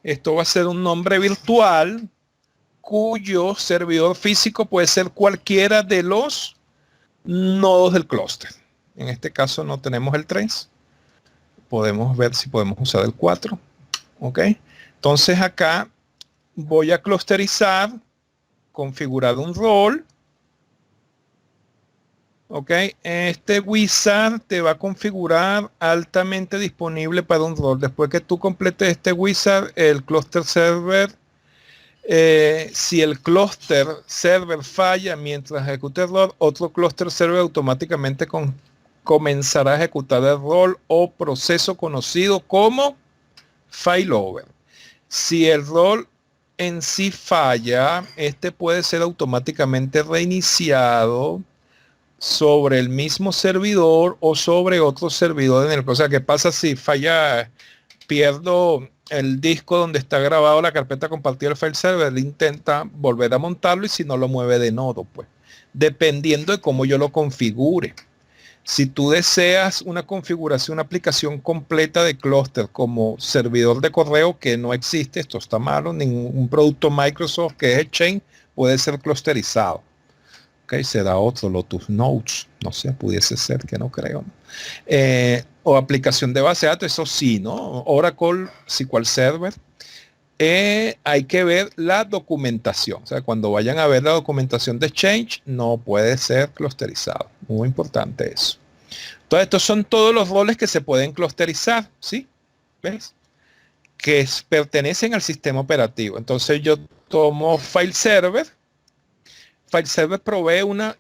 Esto va a ser un nombre virtual cuyo servidor físico puede ser cualquiera de los nodos del clúster. En este caso no tenemos el 3. Podemos ver si podemos usar el 4. Ok. Entonces acá voy a clusterizar, configurar un rol. Ok, este wizard te va a configurar altamente disponible para un rol. Después que tú completes este wizard, el cluster server, si el cluster server falla mientras ejecuta el rol, otro cluster server automáticamente comenzará a ejecutar el rol o proceso conocido como failover. Si el rol en sí falla, este puede ser automáticamente reiniciado sobre el mismo servidor o sobre otro servidor en el... O sea, ¿qué pasa si falla? Pierdo el disco donde está grabado la carpeta compartida del file server, él intenta volver a montarlo y si no lo mueve de nodo, pues. Dependiendo de cómo yo lo configure. Si tú deseas una configuración, una aplicación completa de clúster como servidor de correo, que no existe, esto está malo, ningún producto Microsoft que es Exchange puede ser clusterizado. Ok, será otro, Lotus Notes, no sé, pudiese ser, que no creo. O aplicación de base de datos, eso sí, ¿no? Oracle, SQL Server. Hay que ver la documentación. O sea, cuando vayan a ver la documentación de Exchange, no puede ser clusterizado. Muy importante eso. Entonces, estos son todos los roles que se pueden clusterizar, ¿sí? ¿Ves? Que pertenecen al sistema operativo. Entonces, yo tomo File Server FileServer provee una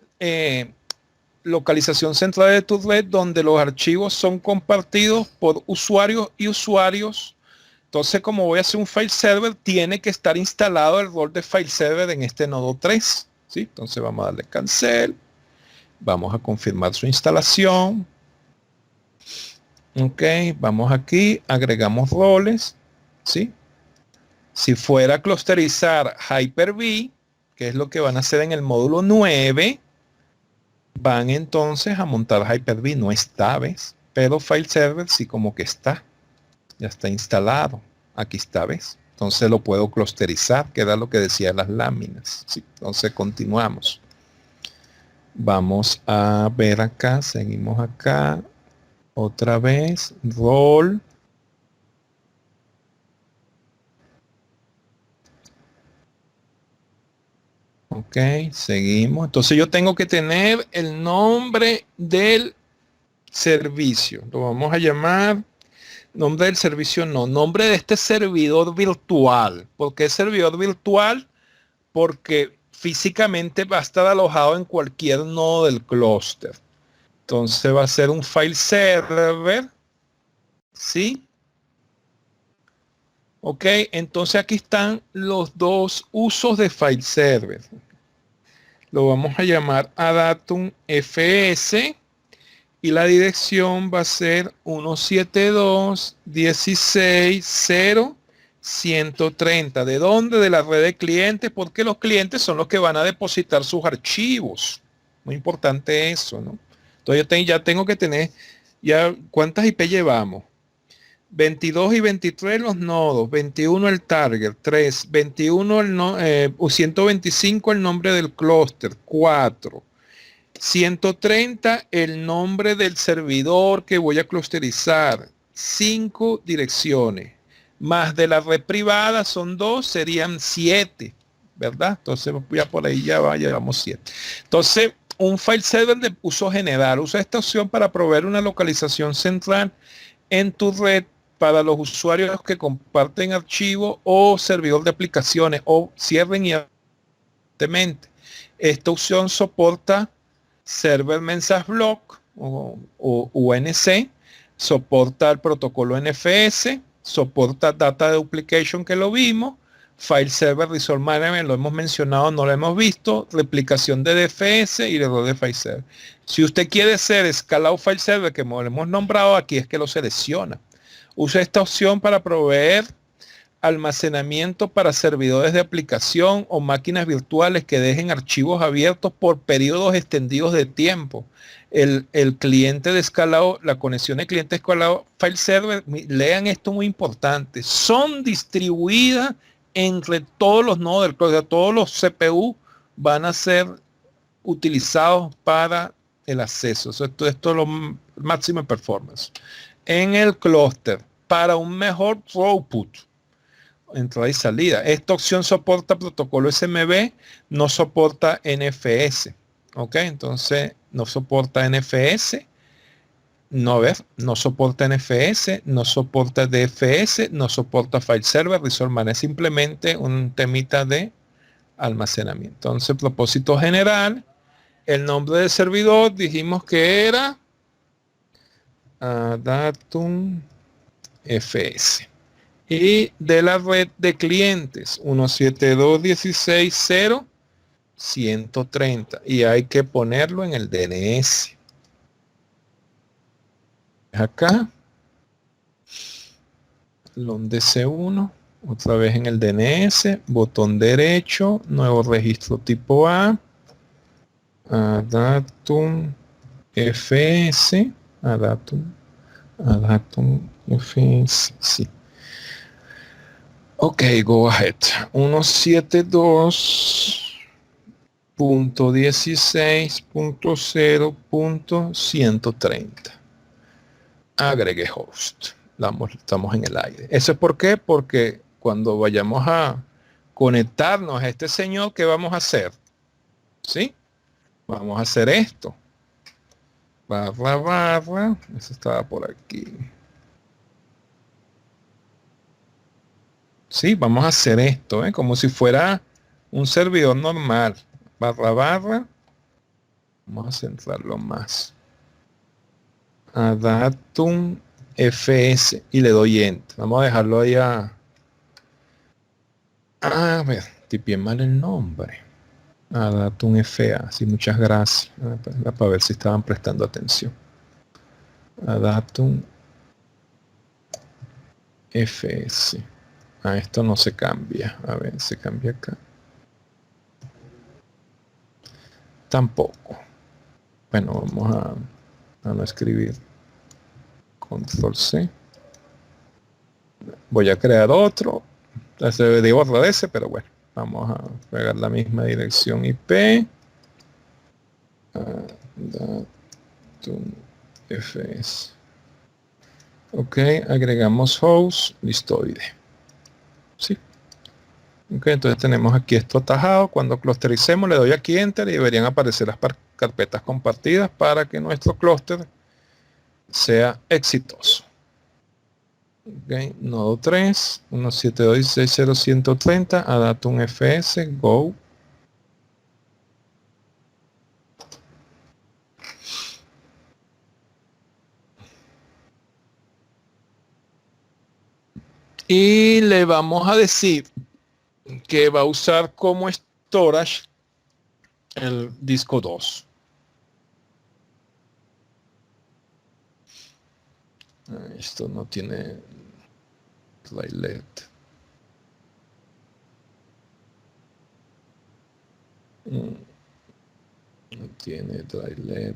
localización central de tu red donde los archivos son compartidos por usuarios y usuarios. Entonces, como voy a hacer un file server, tiene que estar instalado el rol de file server en este nodo 3. ¿Sí? Entonces vamos a darle cancel. Vamos a confirmar su instalación. Ok, vamos aquí, agregamos roles. ¿Sí? Si fuera a clusterizar Hyper-V, que es lo que van a hacer en el módulo 9, van entonces a montar Hyper-V. No está, ¿ves? Pero file server sí como que está. Ya está instalado. Aquí está, ¿ves? Entonces lo puedo clusterizar, que era lo que decía las láminas. ¿Sí? Entonces continuamos. Vamos a ver acá, seguimos acá. Otra vez, role. Ok, seguimos. Entonces yo tengo que tener el nombre del servicio. Lo vamos a llamar nombre del servicio, no, nombre de este servidor virtual. ¿Por qué servidor virtual? Porque físicamente va a estar alojado en cualquier nodo del clúster. Entonces va a ser un file server. ¿Sí? Ok, entonces aquí están los dos usos de file server. Lo vamos a llamar Adatum FS y la dirección va a ser 172.16.0.130. ¿De dónde? De la red de clientes, porque los clientes son los que van a depositar sus archivos. Muy importante eso, ¿no? Entonces yo ya tengo que tener, ya, ¿cuántas IP llevamos? 22 y 23 los nodos, 21 el target, 3, 21 el 125 el nombre del clúster, 4, 130 el nombre del servidor que voy a clusterizar, 5 direcciones, más de la red privada son 2, serían 7, ¿verdad? Entonces ya por ahí ya llevamos 7. Entonces, un file server de uso general, usa esta opción para proveer una localización central en tu red para los usuarios que comparten archivos o servidor de aplicaciones o cierren y esta opción soporta Server Message Block o UNC, soporta el protocolo NFS, soporta Data Duplication que lo vimos, File Server Resource Management lo hemos mencionado, no lo hemos visto, replicación de DFS y error de File Server. Si usted quiere ser escalado File Server, que lo hemos nombrado aquí, es que lo selecciona. Usa esta opción para proveer almacenamiento para servidores de aplicación o máquinas virtuales que dejen archivos abiertos por periodos extendidos de tiempo. El cliente de escalado, la conexión de cliente escalado, file server, lean esto muy importante, son distribuidas entre todos los nodos del clúster, todos los CPU van a ser utilizados para el acceso. Esto es lo máximo performance. En el clúster, para un mejor throughput, entrada y salida. Esta opción soporta protocolo SMB, no soporta NFS. Ok, entonces no soporta NFS. No soporta NFS, no soporta DFS, no soporta file server, resource management, es simplemente un temita de almacenamiento. Entonces, propósito general, el nombre del servidor dijimos que era Adatum FS. Y de la red de clientes 172.16.0.130 y hay que ponerlo en el DNS. Acá donde C1, otra vez en el DNS, botón derecho, nuevo registro tipo A, Adatum FS, Adatum FS, sí. Ok, go ahead. 172.16.0.130. Agregue host. Estamos en el aire. ¿Eso es por qué? Porque cuando vayamos a conectarnos a este señor, ¿qué vamos a hacer? ¿Sí? Vamos a hacer esto. Barra. Eso estaba por aquí. Sí, vamos a hacer esto, como si fuera un servidor normal. barra barra. Vamos a centrarlo más. Adatum FS y le doy Enter. Vamos a dejarlo ahí a ver, tipié mal el nombre. Adatum FA. Sí, muchas gracias. Para ver si estaban prestando atención. Adatum FS. Esto no se cambia. A ver, se cambia acá. Tampoco. Bueno, vamos a no escribir. Control C. Voy a crear otro. Debo de ese, pero bueno. Vamos a pegar la misma dirección IP. Datum FS. Ok, agregamos host, listoide. Sí. Ok, entonces tenemos aquí esto atajado. Cuando clustericemos le doy aquí Enter y deberían aparecer las carpetas compartidas para que nuestro clúster sea exitoso. Ok, nodo 3, 172.16.0.130, Adatum FS, Go. Y le vamos a decir que va a usar como storage el disco 2. Esto no tiene playlet. No tiene playlet.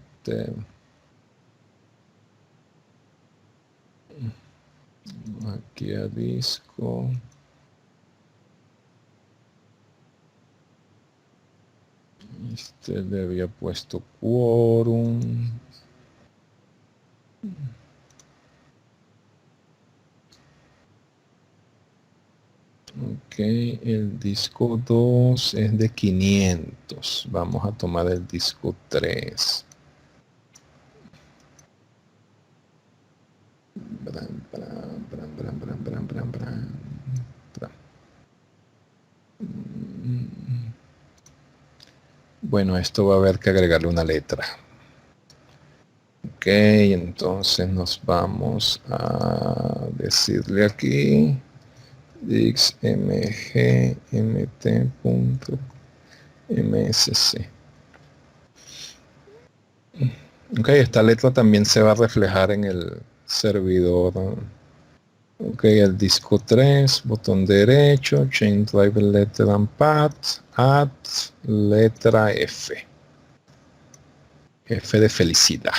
Aquí a disco. Este le había puesto quórum. Ok, el disco 2 es de 500. Vamos a tomar el disco 3. Bueno, esto va a haber que agregarle una letra. Ok, entonces nos vamos a decirle aquí dixmgmt.msc. Ok, esta letra también se va a reflejar en el servidor. Ok, el disco 3, botón derecho, change driver letter and path, add letra F. F de felicidad.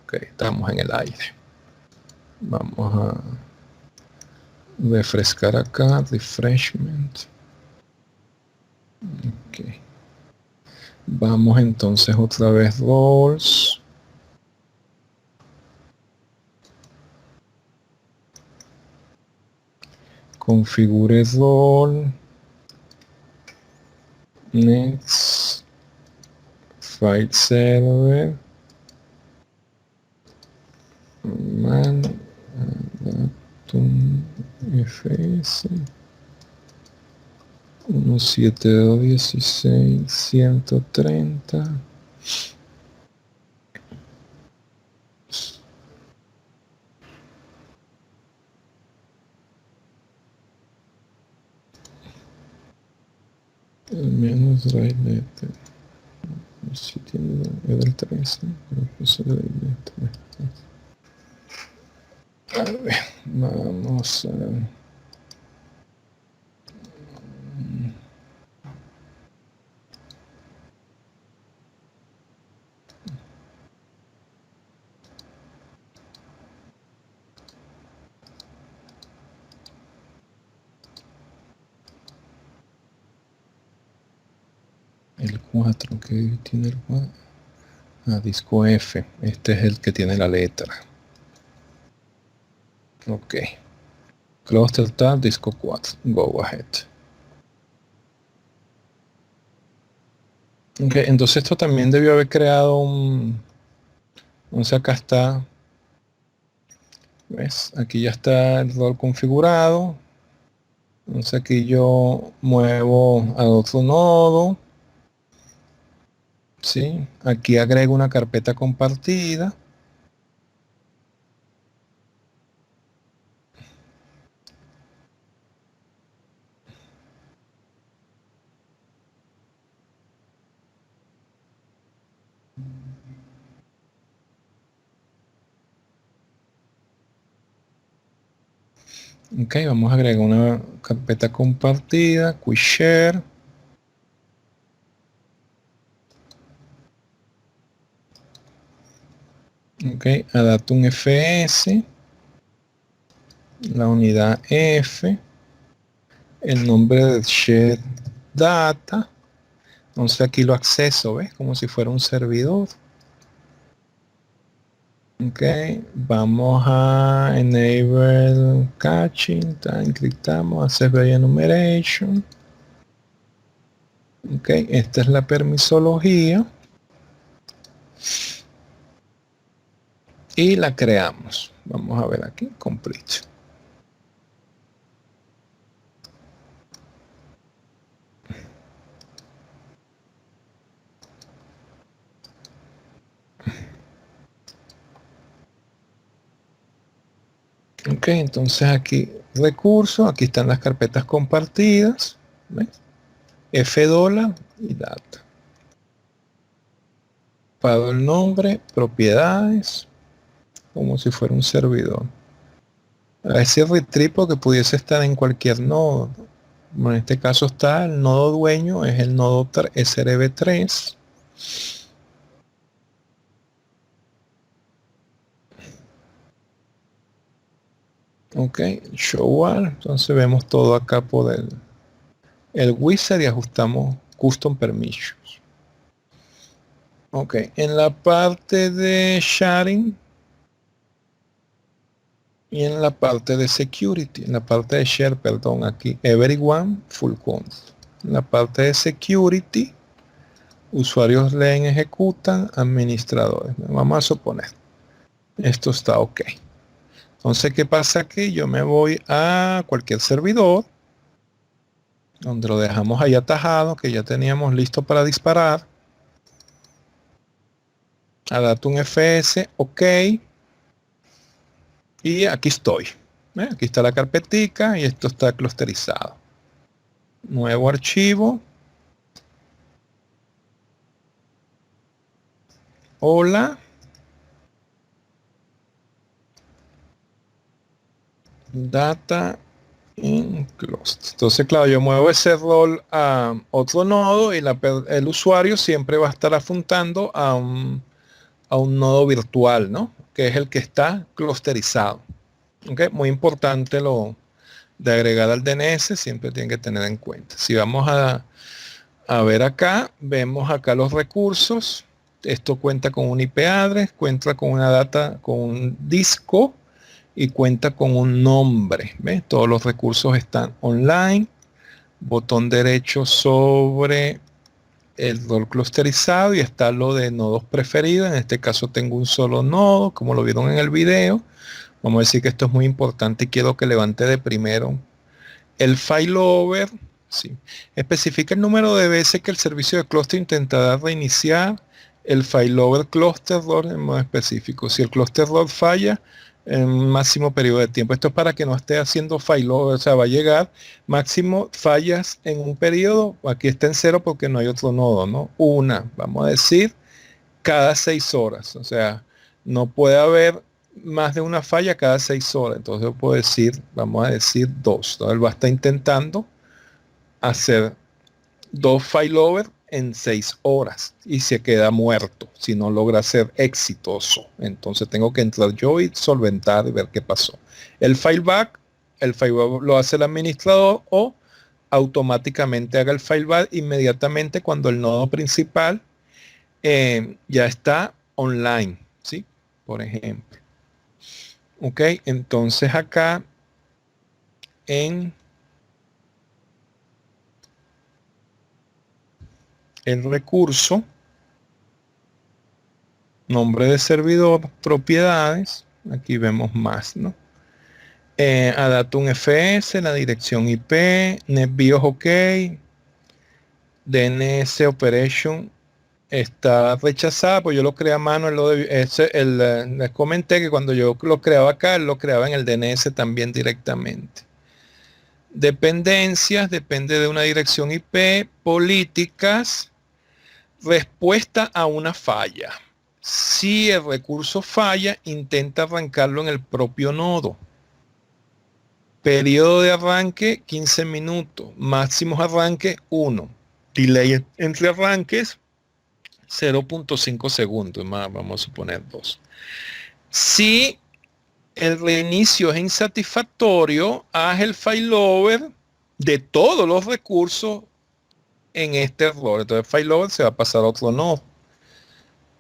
Ok, estamos en el aire. Vamos a refrescar acá, refreshment. Ok. Vamos entonces otra vez roles. Configure role. Next. File server. Man. Datum FS. 172.16.130. El menos drive letter. Si tiene el 13. A ver, vamos a... El 4, que tiene el 4. Disco F. Este es el que tiene la letra. Ok. Cluster tab, disco 4. Go ahead. Ok, entonces esto también debió haber creado un... Entonces acá está. ¿Ves? Aquí ya está el rol configurado. Entonces aquí yo muevo a otro nodo. ¿sí? Aquí agrego una carpeta compartida. Ok, vamos a agregar una carpeta compartida, quick share. Ok, a datum fs, la unidad F, el nombre de share data. Entonces aquí lo acceso, ¿ves? Como si fuera un servidor. Ok, vamos a enable caching, encriptamos, access enumeration. Ok, esta es la permisología. Y la creamos. Vamos a ver aquí, complete. Ok, entonces aquí recursos, aquí están las carpetas compartidas, ¿ves? $, y data. Pago el nombre, propiedades, como si fuera un servidor. A ese retrieve que pudiese estar en cualquier nodo. En este caso está el nodo dueño, es el nodo SRB3. Ok, show all. Entonces vemos todo acá por el wizard y ajustamos custom permissions. Ok, en la parte de sharing y en la parte de security, en la parte de share, perdón, aquí everyone full count. En la parte de security, usuarios leen, ejecutan, administradores. Vamos a suponer, esto está ok. Entonces, ¿qué pasa aquí? Yo me voy a cualquier servidor, donde lo dejamos ahí atajado, que ya teníamos listo para disparar. A datum fs, ok. Y aquí estoy. Aquí está la carpetica y esto está clusterizado. Nuevo archivo. Hola. Data in cluster. Entonces, claro, yo muevo ese rol a otro nodo y el usuario siempre va a estar apuntando a un nodo virtual, ¿no? Que es el que está clusterizado. ¿Okay? Muy importante lo de agregar al DNS, siempre tienen que tener en cuenta. Si vamos a ver acá, vemos acá los recursos. Esto cuenta con un IP address, cuenta con una data, con un disco y cuenta con un nombre. ¿Ves? Todos los recursos están online. Botón derecho sobre el rol clusterizado y está lo de nodos preferidos. En este caso tengo un solo nodo, como lo vieron en el video. Vamos a decir que esto es muy importante y quiero que levante de primero el failover. Sí. Especifica el número de veces que el servicio de cluster intentará reiniciar el failover cluster ROR en modo específico. Si el cluster ROR falla en un máximo periodo de tiempo. Esto es para que no esté haciendo failover, o sea, va a llegar máximo fallas en un periodo. Aquí está en 0 porque no hay otro nodo, ¿no? Una, vamos a decir, cada 6 horas. O sea, no puede haber más de una falla cada 6 horas. Entonces yo puedo decir, vamos a decir 2. Entonces él va a estar intentando hacer 2 failover en 6 horas y se queda muerto si no logra ser exitoso. Entonces tengo que entrar yo y solventar y ver qué pasó. El failback lo hace el administrador o automáticamente haga el failback inmediatamente cuando el nodo principal ya está online, ¿sí? Por ejemplo. Ok, entonces acá en el recurso, nombre de servidor, propiedades, aquí vemos más, ¿no? A datum fs, la dirección IP, NetBIOS OK, DNS operation está rechazada, pues yo lo creé a mano. Les comenté que cuando yo lo creaba acá, él lo creaba en el DNS también directamente. Dependencias, depende de una dirección IP, políticas, respuesta a una falla. Si el recurso falla, intenta arrancarlo en el propio nodo. Periodo de arranque 15 minutos, máximos arranque 1. Delay entre arranques 0.5 segundos, más vamos a suponer 2. Si el reinicio es insatisfactorio, haz el failover de todos los recursos en este error. Entonces el failover se va a pasar a otro nodo.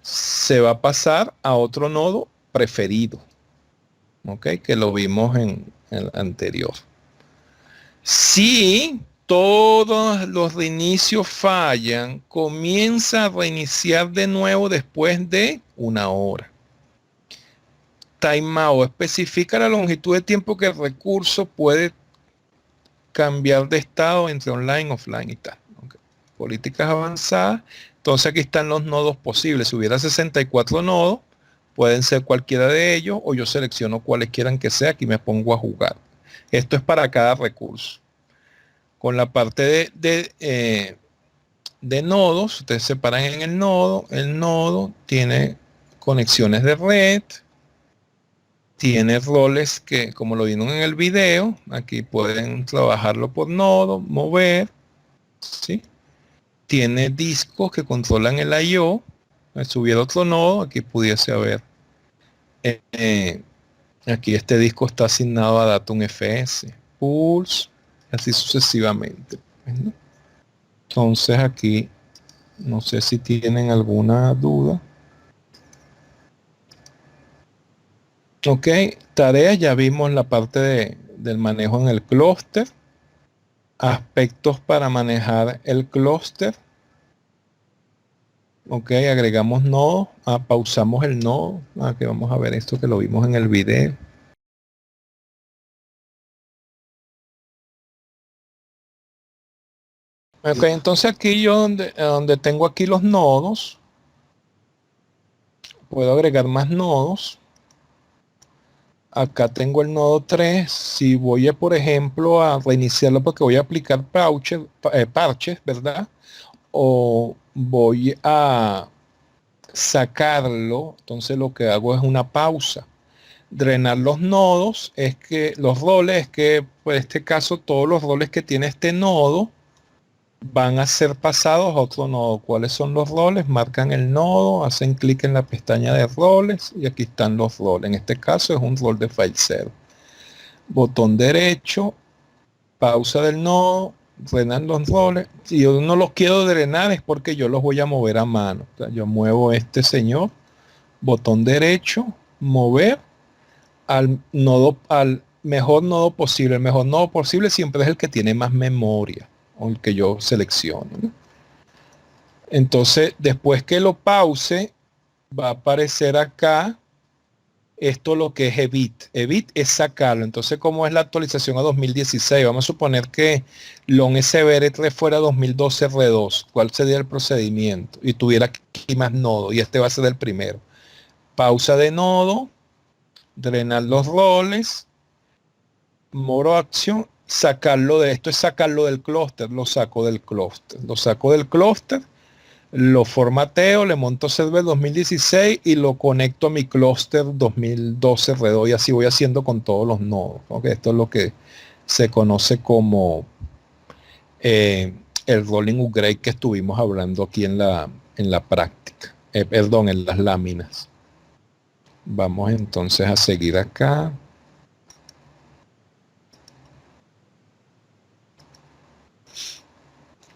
Se va a pasar a otro nodo preferido. ¿Ok? Que lo vimos en el anterior. Si todos los reinicios fallan, comienza a reiniciar de nuevo después de 1 hora. Timeout especifica la longitud de tiempo que el recurso puede cambiar de estado entre online, offline y tal. Okay. Políticas avanzadas. Entonces aquí están los nodos posibles. Si hubiera 64 nodos, pueden ser cualquiera de ellos o yo selecciono cuáles quieran que sea. Aquí me pongo a jugar. Esto es para cada recurso. Con la parte de nodos, ustedes se paran en el nodo. El nodo tiene conexiones de red. Tiene roles que, como lo vieron en el video, aquí pueden trabajarlo por nodo, mover. ¿Sí? Tiene discos que controlan el I/O. Si hubiera otro nodo, aquí pudiese haber. Aquí este disco está asignado a Datum FS, Pulse, así sucesivamente. ¿No? Entonces aquí, no sé si tienen alguna duda. Ok, tareas, ya vimos la parte del manejo en el clúster. Aspectos para manejar el clúster. Ok, agregamos nodos. Pausamos el nodo. Que vamos a ver esto que lo vimos en el video. Ok, entonces aquí yo donde tengo aquí los nodos, puedo agregar más nodos. Acá tengo el nodo 3. Si voy por ejemplo, a reiniciarlo porque voy a aplicar parches, ¿verdad? O voy a sacarlo, entonces lo que hago es una pausa. Drenar los nodos es que los roles, es que por este caso todos los roles que tiene este nodo van a ser pasados a otro nodo. ¿Cuáles son los roles? Marcan el nodo, hacen clic en la pestaña de roles y aquí están los roles. En este caso es un rol de file 0. Botón derecho, pausa del nodo, drenar los roles. Si yo no los quiero drenar es porque yo los voy a mover a mano. O sea, yo muevo este señor, botón derecho, mover al nodo, al mejor nodo posible. El mejor nodo posible siempre es el que tiene más memoria o el que yo selecciono, ¿no? Entonces, después que lo pause, va a aparecer acá esto lo que es Evit. Evit es sacarlo. Entonces, como es la actualización a 2016, vamos a suponer que long SVR3 fuera 2012 R2. ¿Cuál sería el procedimiento? Y tuviera aquí más nodos. Y este va a ser el primero. Pausa de nodo. Drenar los roles. Modo acción. Sacarlo de esto es sacarlo del clúster. Lo saco del clúster. Lo saco del clúster. Lo formateo, le monto server 2016 y lo conecto a mi clúster 2012 R2 y así voy haciendo con todos los nodos. ¿Okay? Esto es lo que se conoce como el rolling upgrade que estuvimos hablando aquí en la práctica. Perdón, en las láminas. Vamos entonces a seguir acá.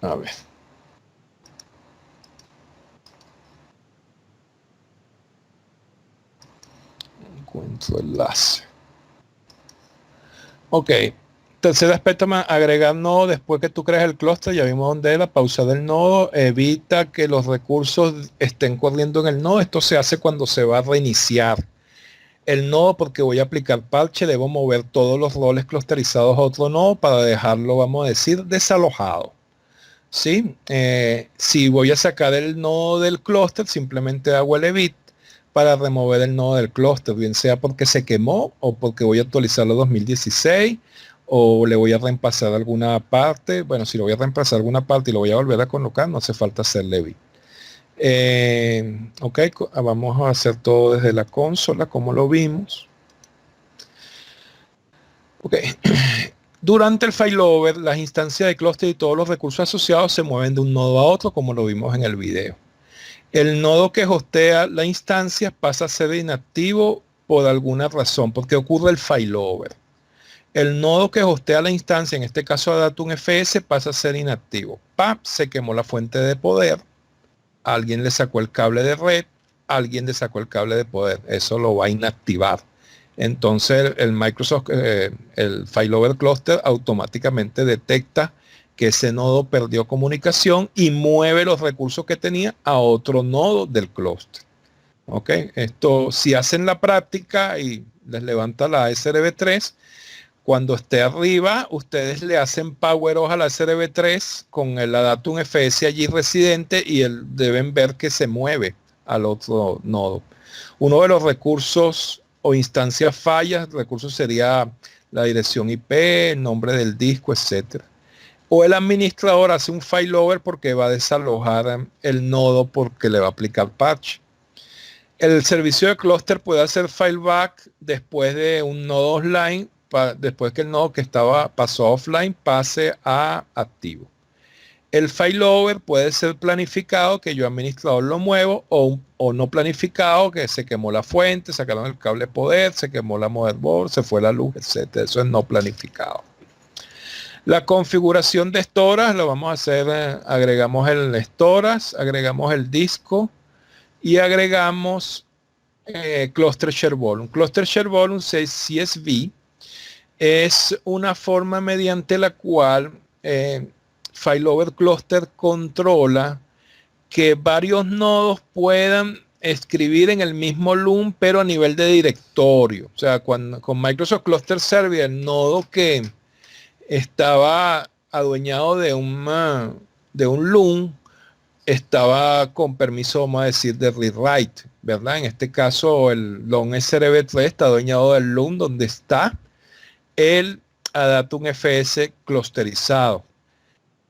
A ver. Encuentro enlace. Ok. Tercer aspecto, agregar nodo después que tú creas el clúster. Ya vimos dónde es la pausa del nodo. Evita que los recursos estén corriendo en el nodo. Esto se hace cuando se va a reiniciar el nodo porque voy a aplicar parche. Debo mover todos los roles clusterizados a otro nodo para dejarlo, vamos a decir, desalojado. ¿sí? Si voy a sacar el nodo del clúster, simplemente hago el evit para remover el nodo del clúster, bien sea porque se quemó o porque voy a actualizarlo 2016 o le voy a reemplazar alguna parte. Bueno, si lo voy a reemplazar alguna parte y lo voy a volver a colocar, no hace falta hacerle evit. Ok, vamos a hacer todo desde la consola como lo vimos. Ok. Durante el failover, las instancias de clúster y todos los recursos asociados se mueven de un nodo a otro, como lo vimos en el video. El nodo que hostea la instancia pasa a ser inactivo por alguna razón, porque ocurre el failover. El nodo que hostea la instancia, en este caso Adatum FS, pasa a ser inactivo. ¡Pap! Se quemó la fuente de poder. Alguien le sacó el cable de red. Alguien le sacó el cable de poder. Eso lo va a inactivar. Entonces el Microsoft, el Failover Cluster automáticamente detecta que ese nodo perdió comunicación y mueve los recursos que tenía a otro nodo del clúster. Ok, esto si hacen la práctica y les levanta la SRB3, cuando esté arriba, ustedes le hacen power off a la SRB3 con el Adatum FS allí residente y deben ver que se mueve al otro nodo. Uno de los recursos o instancias fallas, el recurso sería la dirección IP, el nombre del disco, etcétera. O el administrador hace un failover porque va a desalojar el nodo porque le va a aplicar patch. El servicio de clúster puede hacer fileback después de un nodo offline, después que el nodo que pasó offline pase a activo. El failover puede ser planificado, que yo administrador lo muevo, o no planificado, que se quemó la fuente, sacaron el cable poder, se quemó la motherboard, se fue la luz, etc. Eso es no planificado. La configuración de storage lo vamos a hacer, agregamos el storage, agregamos el disco y agregamos cluster share volume. Cluster share volume CSV es una forma mediante la cual Failover Cluster controla que varios nodos puedan escribir en el mismo loom, pero a nivel de directorio. O sea, con Microsoft Cluster Server, el nodo que estaba adueñado de un loom estaba con permiso, vamos a decir, de rewrite, ¿verdad? En este caso, el long SRB3 está adueñado del loom donde está el Adatum FS clusterizado.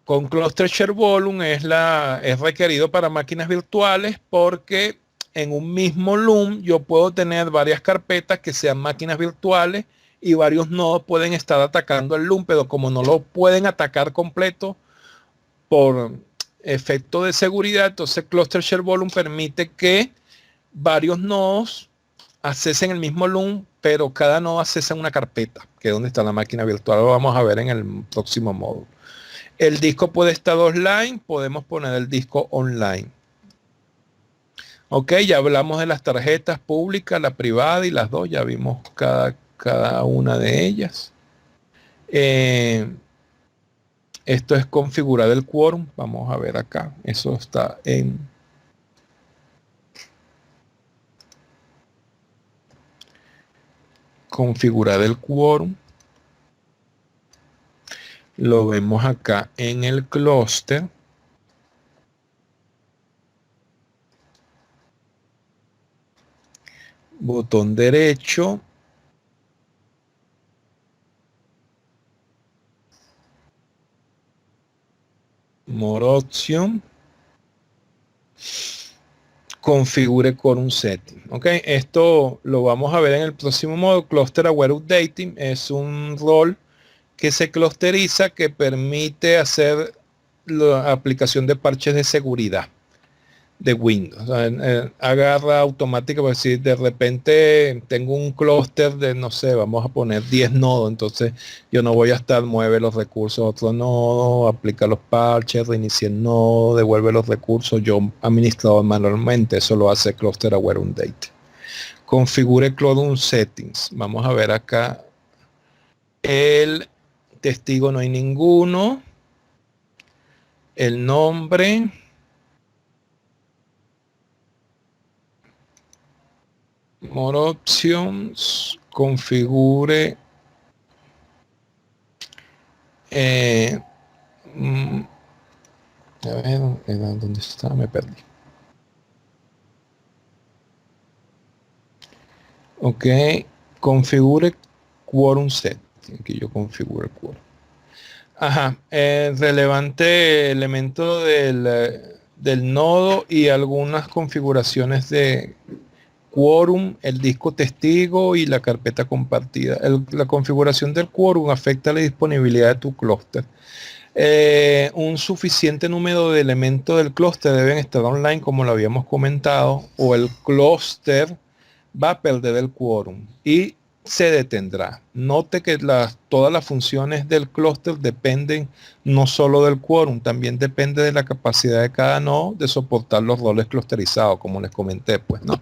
Con Cluster Share Volume es requerido para máquinas virtuales porque en un mismo loom yo puedo tener varias carpetas que sean máquinas virtuales y varios nodos pueden estar atacando el loom, pero como no lo pueden atacar completo por efecto de seguridad, entonces Cluster Share Volume permite que varios nodos accesen el mismo loom, pero cada nodo accesa una carpeta, que es donde está la máquina virtual. Lo vamos a ver en el próximo módulo. El disco puede estar offline, podemos poner el disco online. Ok, ya hablamos de las tarjetas públicas, la privada y las dos, ya vimos cada una de ellas. Esto es configurar el quórum, vamos a ver acá, eso está en configurar el quórum. Lo vemos acá en el clúster. Botón derecho. More option. Configure quórum setting. Ok, esto lo vamos a ver en el próximo módulo. Cluster Aware Updating es un rol que se clusteriza que permite hacer la aplicación de parches de seguridad de Windows. O sea, agarra automática, por decir, de repente tengo un clúster de, no sé, vamos a poner 10 nodos, entonces yo no voy a estar, mueve los recursos a otro nodo, aplica los parches, reinicia el nodo, devuelve los recursos, yo administrador manualmente, eso lo hace Cluster Aware Update. Configure quórum settings. Vamos a ver acá el testigo, no hay ninguno. El nombre. More options. Configure. A ver, ¿dónde está? Me perdí. Ok, configure quorum set. Aquí yo configuro el quorum. Ajá, relevante elemento del nodo y algunas configuraciones de quórum, el disco testigo y la carpeta compartida. La configuración del quórum afecta la disponibilidad de tu clúster. Un suficiente número de elementos del clúster deben estar online, como lo habíamos comentado, o el clúster va a perder el quórum y se detendrá. Note que todas las funciones del clúster dependen no solo del quórum, también depende de la capacidad de cada nodo de soportar los roles clusterizados, como les comenté, pues, ¿no?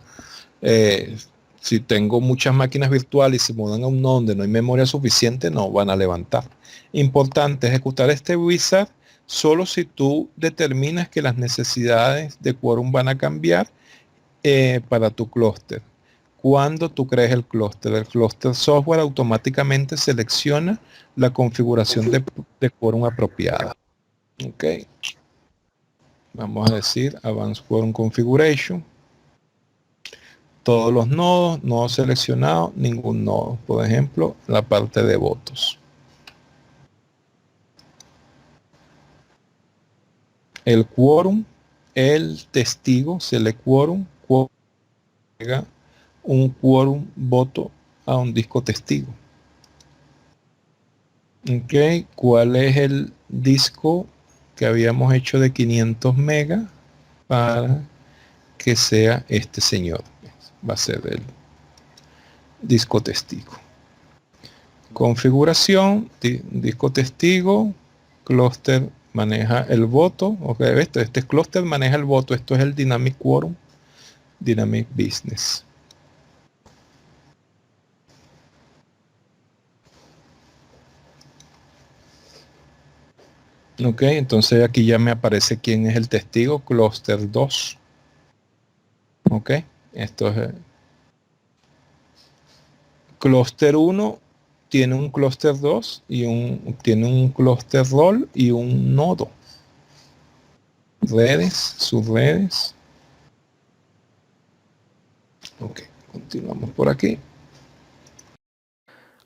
Si tengo muchas máquinas virtuales y se mudan a un nodo donde no hay memoria suficiente, no van a levantar. Importante, ejecutar este wizard solo si tú determinas que las necesidades de quórum van a cambiar para tu clúster. Cuando tú crees el clúster software automáticamente selecciona la configuración de quórum apropiada. Ok. Vamos a decir Advanced Quorum Configuration. Todos los nodos, no seleccionado, ningún nodo. Por ejemplo, la parte de votos. El quórum, el testigo, select quórum, un quórum voto a un disco testigo. Ok, ¿cuál es el disco que habíamos hecho de 500 megas para que sea este señor? Va a ser el disco testigo. Configuración, disco testigo, clúster maneja el voto. Ok, este clúster maneja el voto. Esto es el Dynamic Quorum, Dynamic Business. Ok, entonces aquí ya me aparece quién es el testigo, clúster 2. Ok, esto es clúster 1, tiene un clúster 2 y tiene un clúster role y un nodo. Redes, subredes. Ok, continuamos por aquí.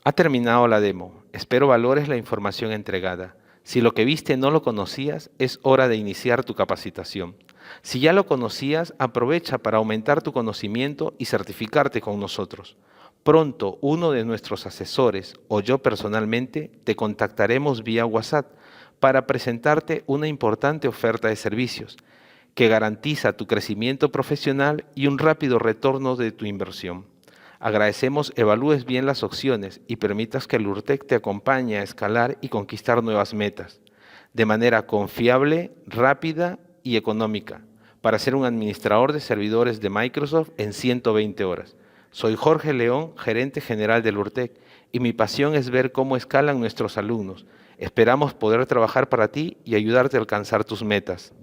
Ha terminado la demo. Espero valores la información entregada. Si lo que viste no lo conocías, es hora de iniciar tu capacitación. Si ya lo conocías, aprovecha para aumentar tu conocimiento y certificarte con nosotros. Pronto, uno de nuestros asesores o yo personalmente te contactaremos vía WhatsApp para presentarte una importante oferta de servicios que garantiza tu crecimiento profesional y un rápido retorno de tu inversión. Agradecemos evalúes bien las opciones y permitas que el Lurtec te acompañe a escalar y conquistar nuevas metas, de manera confiable, rápida y económica, para ser un administrador de servidores de Microsoft en 120 horas. Soy Jorge León, gerente general del Lurtec, y mi pasión es ver cómo escalan nuestros alumnos. Esperamos poder trabajar para ti y ayudarte a alcanzar tus metas.